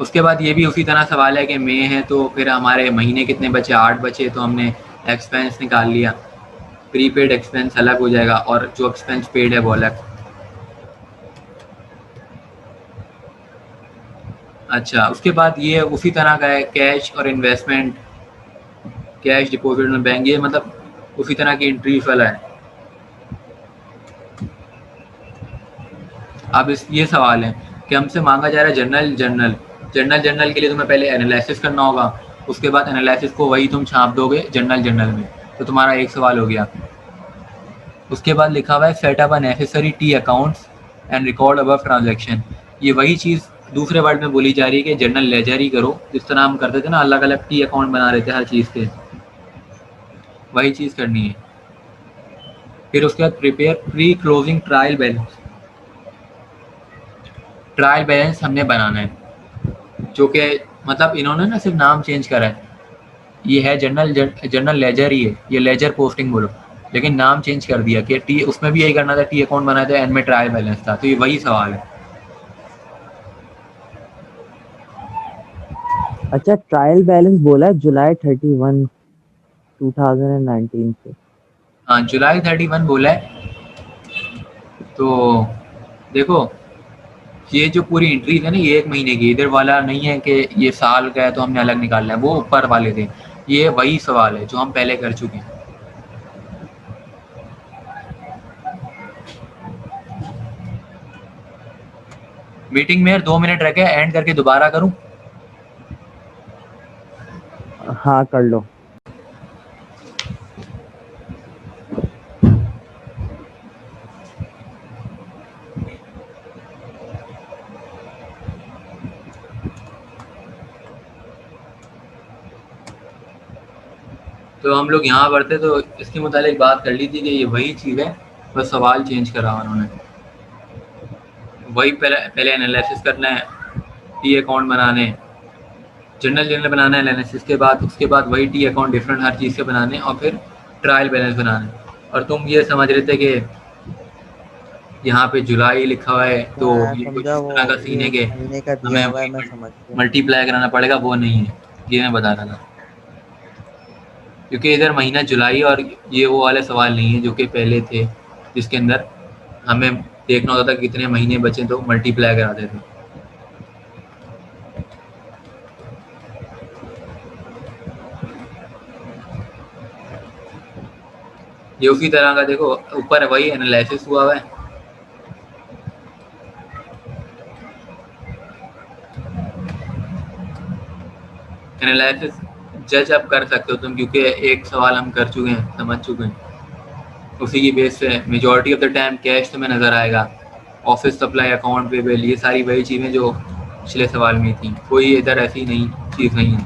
उसके बाद ये भी उसी तरह सवाल है कि मई है तो फिर हमारे महीने कितने बचे, 8 बचे, तो हमने एक्सपेंस निकाल लिया। प्रीपेड एक्सपेंस अलग हो जाएगा और जो एक्सपेंस पेड है वो अलग। अच्छा, उसके बाद ये उसी तरह का है, कैश और इन्वेस्टमेंट, कैश डिपॉजिट में बैंक, ये मतलब उसी तरह की एंट्री वाला है। अब इस ये सवाल है कि हमसे मांगा जा रहा है जर्नल के लिए तुम्हें पहले एनालिसिस करना होगा, उसके बाद एनालिसिस को वही तुम छाप दोगे जर्नल में, तो तुम्हारा एक सवाल हो गया। उसके बाद लिखा हुआ है set up necessary T accounts and record above transaction. ये वही चीज़ दूसरे वर्ड में बोली जा रही है कि जर्नल लेजर ही करो, जिस तरह हम करते थे ना, अलग अलग टी अकाउंट बना रहे थे हर चीज़ के, वही चीज़ करनी है। फिर उसके बाद prepare pre closing trial balance. Trial balance हमने बनाना है, जो कि मतलब इन्होंने ना सिर्फ नाम चेंज करा है, ये है जर्नल लेजर ही है, ये लेजर पोस्टिंग बोलो, लेकिन नाम चेंज कर दिया कि टी, उसमें भी यही करना था, टी अकाउंट बनाया था, एंड में ट्रायल बैलेंस था, तो ये वही सवाल है। अच्छा, ट्रायल बैलेंस बोला है जुलाई 31 2019 से। हाँ, जुलाई 31 बोला है। तो देखो, ये जो पूरी एंट्रीज है ना, ये 1 महीने की, इधर वाला नहीं है कि ये साल का है तो हमने अलग निकालना है, वो ऊपर वाले थे। ये वही सवाल है जो हम पहले कर चुके हैं। मीटिंग में 2 मिनट रखे एंड करके दोबारा करूं? हाँ कर लो। तो हम लोग यहाँ पर थे तो इसके मुतालिक बात कर ली थी कि ये वही चीज़ है, बस सवाल चेंज करा उन्होंने। वही पहले एनालिसिस करना है, टी अकाउंट बनाने, जर्नल बनाना है एनालिसिस के बाद, उसके बाद वही टी अकाउंट डिफरेंट हर चीज़ के बनाने, और फिर ट्रायल बैलेंस बनाने। और तुम ये समझ रहे थे कि यहाँ पे जुलाई लिखा हुआ है तो मैं ये कुछ समझा, इस वो तरह का सीन है ये कि महीने का हमें दिया हुआ है, वही मैं समझ गया। मल्टीप्लाई कराना पड़ेगा, वो नहीं है, ये मैं बता रहा था। क्योंकि इधर महीना जुलाई, और ये वो वाले सवाल नहीं है जो कि पहले थे, जिसके अंदर हमें देखना होता था कितने महीने बचे तो मल्टीप्लाई कराते थे। ये उसी तरह का, देखो ऊपर वही एनालिसिस हुआ हुआ है। एनालिसिस जज अब कर सकते हो तुम, क्योंकि एक सवाल हम कर चुके हैं, समझ चुके हैं। उसी की बेस पे majority of the time cash तुम्हें नज़र आएगा, ऑफिस सप्लाई, अकाउंट पेबल, ये सारी वही चीज़ें जो पिछले सवाल में थी, कोई इधर ऐसी नई चीज़ नहीं है।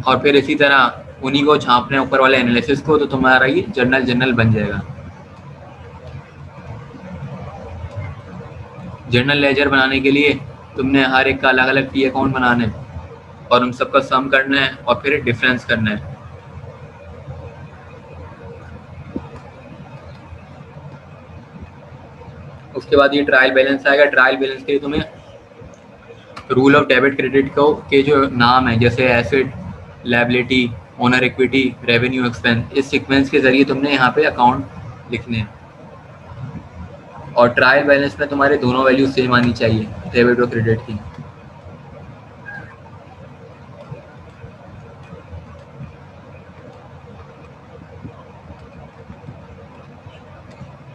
और फिर इसी तरह उन्हीं को छापने ऊपर वाले एनालिसिस को, तो तुम्हारा ये जर्नल बन जाएगा। जर्नल लेजर बनाने के लिए तुमने हर एक का अलग अलग टी अकाउंट बनाना है, और उन सबका सम करना है, और फिर डिफरेंस करना है। उसके बाद ये ट्रायल बैलेंस आएगा। ट्रायल बैलेंस के लिए तुम्हें रूल ऑफ डेबिट क्रेडिट को के जो नाम है, जैसे asset, liability, owner equity, revenue, expense, इस सीक्वेंस के जरिए तुमने यहाँ पे अकाउंट लिखने हैं। और ट्रायल बैलेंस में तुम्हारे दोनों वैल्यू सेम आनी चाहिए, डेबिट और क्रेडिट की।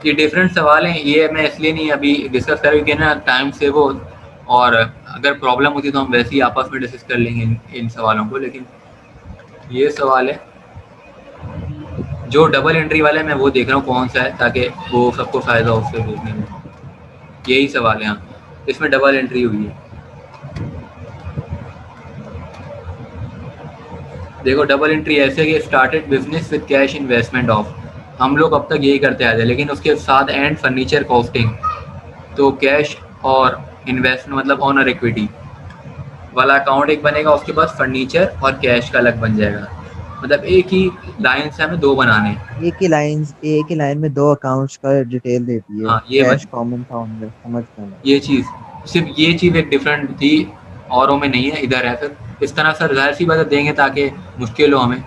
ये डिफरेंट सवाल हैं, ये मैं इसलिए नहीं अभी डिस्कस कर, क्योंकि ना टाइम सेव हो, और अगर प्रॉब्लम होती तो हम वैसे ही आपस में डिस्कस कर लेंगे इन सवालों को। लेकिन ये सवाल है जो डबल एंट्री वाला है, मैं वो देख रहा हूँ कौन सा है, ताकि वो सबको फ़ायदा हो उससे देखने में। यही सवाल है, हाँ, इसमें डबल एंट्री हुई है। देखो, डबल एंट्री ऐसे कि started business with cash investment of, हम लोग अब तक यही करते आए थे, लेकिन उसके साथ एंड फर्नीचर कॉस्टिंग, तो कैश और इन्वेस्टमेंट मतलब ऑनर इक्विटी वाला अकाउंट एक बनेगा, उसके बाद फर्नीचर और कैश का अलग बन जाएगा। मतलब एक ही लाइन से हमें 2 बनाने हैं। एक ही लाइन में दो अकाउंट्स का डिटेल देती है, हाँ, ये कैश बन कॉमन था उनमें, समझ गया मैं। ये चीज़, सिर्फ़ ये चीज़ एक डिफरेंट थी, औरों में नहीं है, इधर है। फिर इस तरह सर ज़ाहिर-सी बात है देंगे ताकि मुश्किल हो हमें,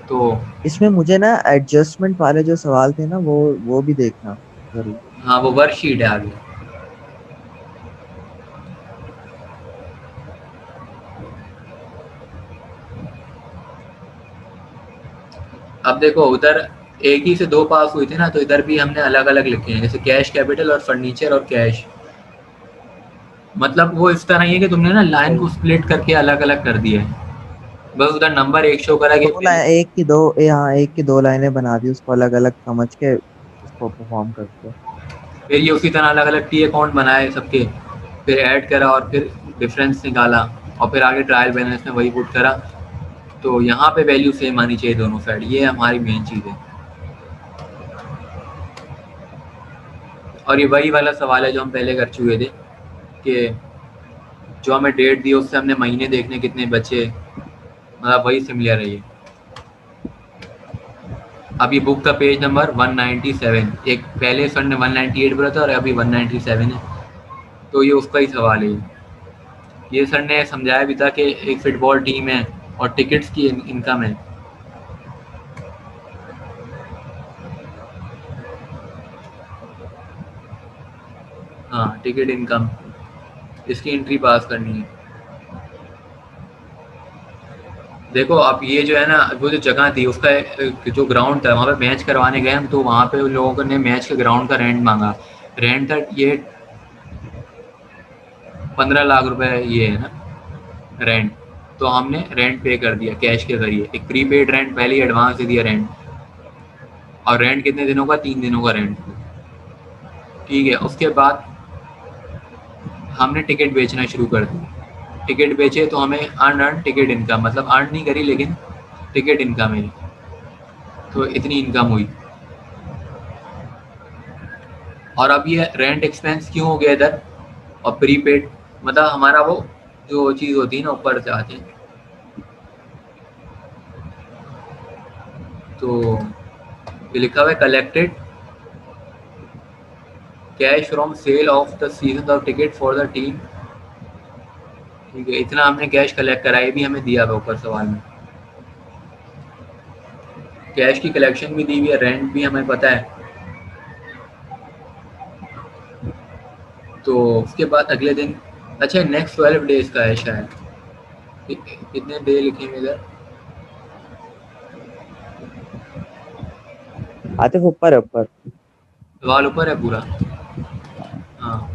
तो इसमें मुझे ना एडजस्टमेंट वाले जो सवाल थे ना, वो भी देखना जरूर। हाँ, वो वर्कशीट है आगे। अब देखो उधर एक ही से 2 पास हुई थी ना, तो इधर भी हमने अलग-अलग लिखे हैं, जैसे कैश कैपिटल और फर्नीचर और कैश। मतलब वो इस तरह ही है कि तुमने ना लाइन को सही। स्प्लिट करके अलग-अलग कर दिया है। बस उधर नंबर एक शो करा कि दो लाइन, एक की दो लाइनें बना दी, उसको अलग अलग समझ के उसको परफॉर्म करते हैं। फिर ये उसी तरह अलग-अलग टी अकाउंट बनाए सबके, फिर ऐड करा और फिर डिफरेंस निकाला, और फिर आगे ट्रायल बैलेंस में वही पुट करा। तो यहाँ पे वैल्यू सेम आनी चाहिए दोनों साइड, ये हमारी मेन चीज़ है। और ये वही वाला सवाल है जो हम पहले कर चुके थे कि जो हमें डेट दी उससे हमने महीने देखने कितने बचे, मतलब वही सिमिलर है ये। अभी बुक का पेज नंबर 197, एक पहले सर ने 198 बोला था और अभी 197 है, तो ये उसका ही सवाल है। ये सर ने समझाया भी था कि एक फुटबॉल टीम है और टिकट्स की इनकम है। हाँ, टिकट इनकम, इसकी एंट्री पास करनी है। देखो अब ये जो है ना, वो जो जगह थी उसका जो ग्राउंड था वहाँ पे मैच करवाने गए हम, तो वहाँ पे उन लोगों ने मैच के ग्राउंड का रेंट मांगा। रेंट था ये 15 लाख रुपए, ये है ना रेंट। तो हमने रेंट पे कर दिया कैश के जरिए, एक प्रीपेड रेंट पहले ही एडवांस दे दिया रेंट। और रेंट कितने दिनों का, 3 दिनों का रेंट। ठीक है, उसके बाद हमने टिकट बेचना शुरू कर दिया। टिकट बेचे तो हमें अर्न टिकट इनकम, मतलब अर्न नहीं करी लेकिन टिकट इनकम है, तो इतनी इनकम हुई। और अब ये रेंट एक्सपेंस क्यों हो गया इधर, और प्रीपेड, मतलब हमारा वो जो चीज़ होती है ना ऊपर से आती है, तो ये लिखा हुआ है collected cash from sale of the season of ticket for the team. ठीक है, इतना हमने कैश कलेक्ट करा, ये भी हमें दिया हुआ ऊपर सवाल में। कैश की कलेक्शन भी दी हुई है, रेंट भी हमें पता है। तो उसके बाद अगले दिन, अच्छा नेक्स्ट 12 डेज का है शायद, कितने डे लिखेंगे इधर। आतिफ ऊपर है, ऊपर। सवाल ऊपर है पूरा। हाँ,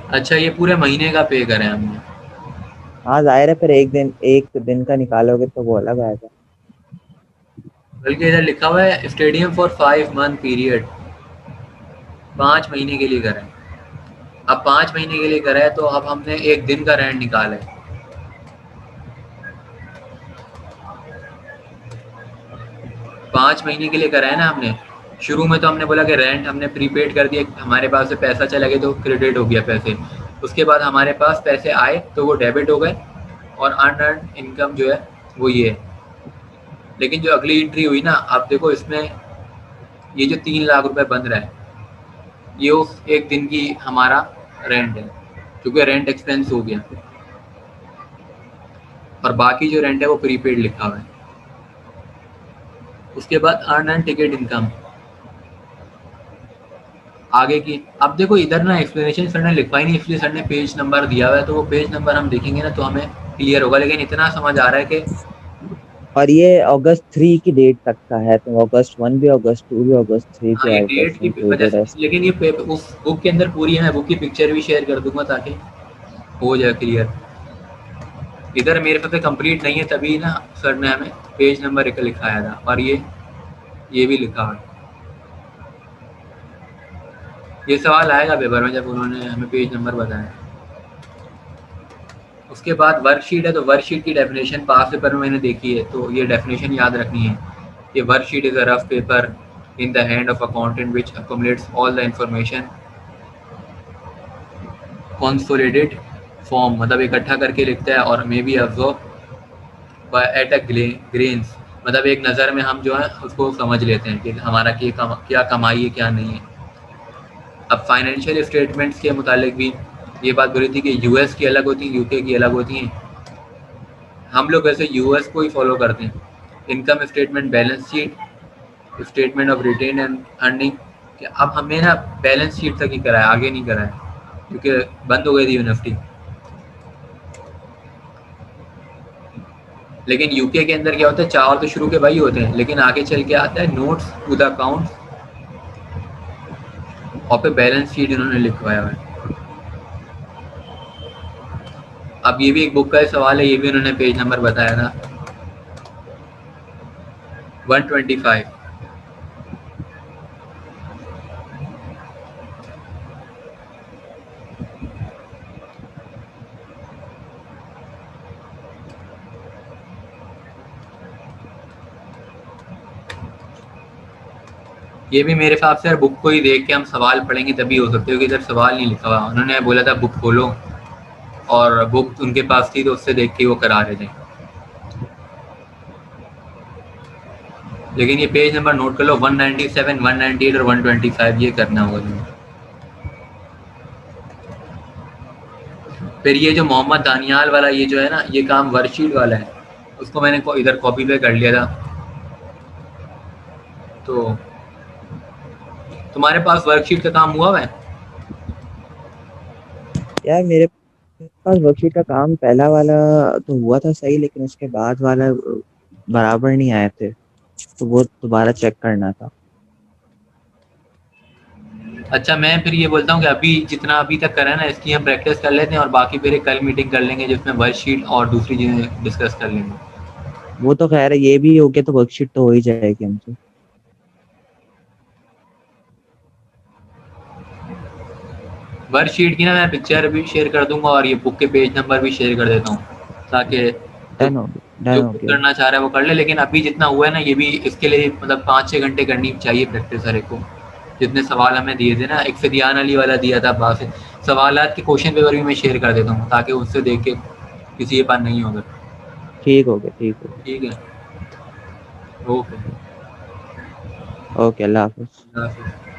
अच्छा ये पूरे महीने का पे करें हमने। हाँ जाहिर है, फिर एक दिन का निकालोगे तो वो अलग आएगा। बल्कि इधर लिखा हुआ है स्टेडियम फॉर 5 मंथ पीरियड, 5 महीने के लिए करें। अब 5 महीने के लिए करें तो अब हमने एक दिन का रेंट निकाला है। 5 महीने के लिए करा है ना हमने। शुरू में तो हमने बोला कि रेंट हमने प्रीपेड कर दिया, हमारे पास से पैसा चला गया तो क्रेडिट हो गया पैसे। उसके बाद हमारे पास पैसे आए तो वो डेबिट हो गए, और अनअर्न इनकम जो है वो ये है। लेकिन जो अगली एंट्री हुई ना, आप देखो इसमें ये जो 3 लाख रुपए बन रहा है, ये उस एक दिन की हमारा रेंट है, क्योंकि रेंट एक्सपेंस हो गया। और बाकी जो रेंट है वो प्रीपेड लिखा हुआ है। उसके बाद अर्न एंड टिकट इनकम आगे की। अब देखो इधर ना एक्सप्लेनेशन सर ने लिखवाई नहीं, इसलिए सर ने पेज नंबर दिया हुआ है, तो वो पेज नंबर हम देखेंगे ना तो हमें क्लियर होगा। लेकिन इतना समझ आ रहा है कि और ये अगस्त 3 की डेट तक का है, तो अगस्त 1 भी, अगस्त 2 भी, अगस्त 3 हाँ, भी ये आउट ऑफ डेट की वजह इंक्लूडेड है। से, लेकिन ये उस बुक के अंदर पूरी है, मैं बुक की पिक्चर भी शेयर कर दूंगा ताकि हो जाए क्लियर। इधर मेरे पास कंप्लीट नहीं है, तभी ना सर ने हमें पेज नंबर एक लिखाया था, और ये भी लिखा हुआ है। ये सवाल आएगा पेपर में जब उन्होंने हमें पेज नंबर बताया। उसके बाद वर्कशीट है, तो वर्कशीट की डेफिनेशन पास पेपर में मैंने देखी है, तो ये डेफिनेशन याद रखनी है कि worksheet is a rough paper in the hand of accountant which accumulates all the information consolidated form, मतलब इकट्ठा करके लिखता है, और may be observe at a grains, मतलब एक नज़र में हम जो है उसको समझ लेते हैं कि हमारा क्या कमाई है क्या नहीं है। अब फाइनेंशियल स्टेटमेंट्स के मुतालिक भी ये बात बोली थी कि यूएस की अलग होती है, यूके की अलग होती हैं। हम लोग वैसे यूएस को ही फॉलो करते हैं। Income statement, balance sheet, statement of retain and earning, कि अब हमें ना बैलेंस शीट तक ही कराया, आगे नहीं कराया क्योंकि बंद हो गई थी यूनिफ्टी। लेकिन यूके के अंदर क्या होता है, चार तो शुरू के वही होते हैं, लेकिन आगे चल के आता है नोट्स टू द अकाउंट, और पे बैलेंस शीट इन्होंने लिखवाया हुआ है। अब ये भी एक बुक का सवाल है, ये भी उन्होंने पेज नंबर बताया था 125। ये भी मेरे हिसाब से बुक को ही देख के हम सवाल पढ़ेंगे तभी हो सकते हो, कि इधर सवाल नहीं लिखा हुआ। उन्होंने बोला था बुक खोलो, और बुक उनके पास थी तो उससे देख के वो करा रहे थे। लेकिन ये पेज नंबर नोट कर लो, 197, 198 और 125 ये करना होगा तुम्हें। फिर ये जो मोहम्मद दानियाल वाला ये जो है ना, ये काम वर्कशीट वाला है, उसको मैंने इधर कॉपी पे कर लिया था। तो तुम्हारे पास वर्कशीट का काम हुआ है? यार मेरे पास वर्कशीट का काम पहला वाला तो हुआ था सही, लेकिन उसके बाद वाला बराबर नहीं आए थे, तो वो दोबारा चेक करना था। अच्छा, मैं फिर ये बोलता हूँ कि अभी जितना अभी तक करा है ना, इसकी हम प्रैक्टिस कर लेते हैं, और बाकी फिर एक कल मीटिंग कर लेंगे जिसमें वर्कशीट और दूसरी चीज़ें डिस्कस कर लेंगे। वो तो खैर है, ये भी हो गया तो वर्कशीट तो हो ही जाएगी हमसे। वर्कशीट की ना मैं पिक्चर भी शेयर कर दूंगा, और ये बुक के पेज नंबर भी शेयर कर देता हूँ, ताकि जो डन हो गया, डन जो हो खुद गया। करना चाह रहा है वो कर ले। लेकिन अभी जितना हुआ है ना, ये भी इसके लिए मतलब 5-6 घंटे करनी चाहिए प्रैक्टिस हर एक को। जितने सवाल हमें दिए थे ना, एक फिदियान अली वाला दिया था बात से, सवालात के क्वेश्चन पेपर भी मैं शेयर कर देता हूँ, ताकि उससे देख के किसी के पास नहीं होगा। ठीक हो गया, ठीक हो गया। ठीक है, ओके। ओके, अल्लाह हाफिज। अल्लाह हाफिज़।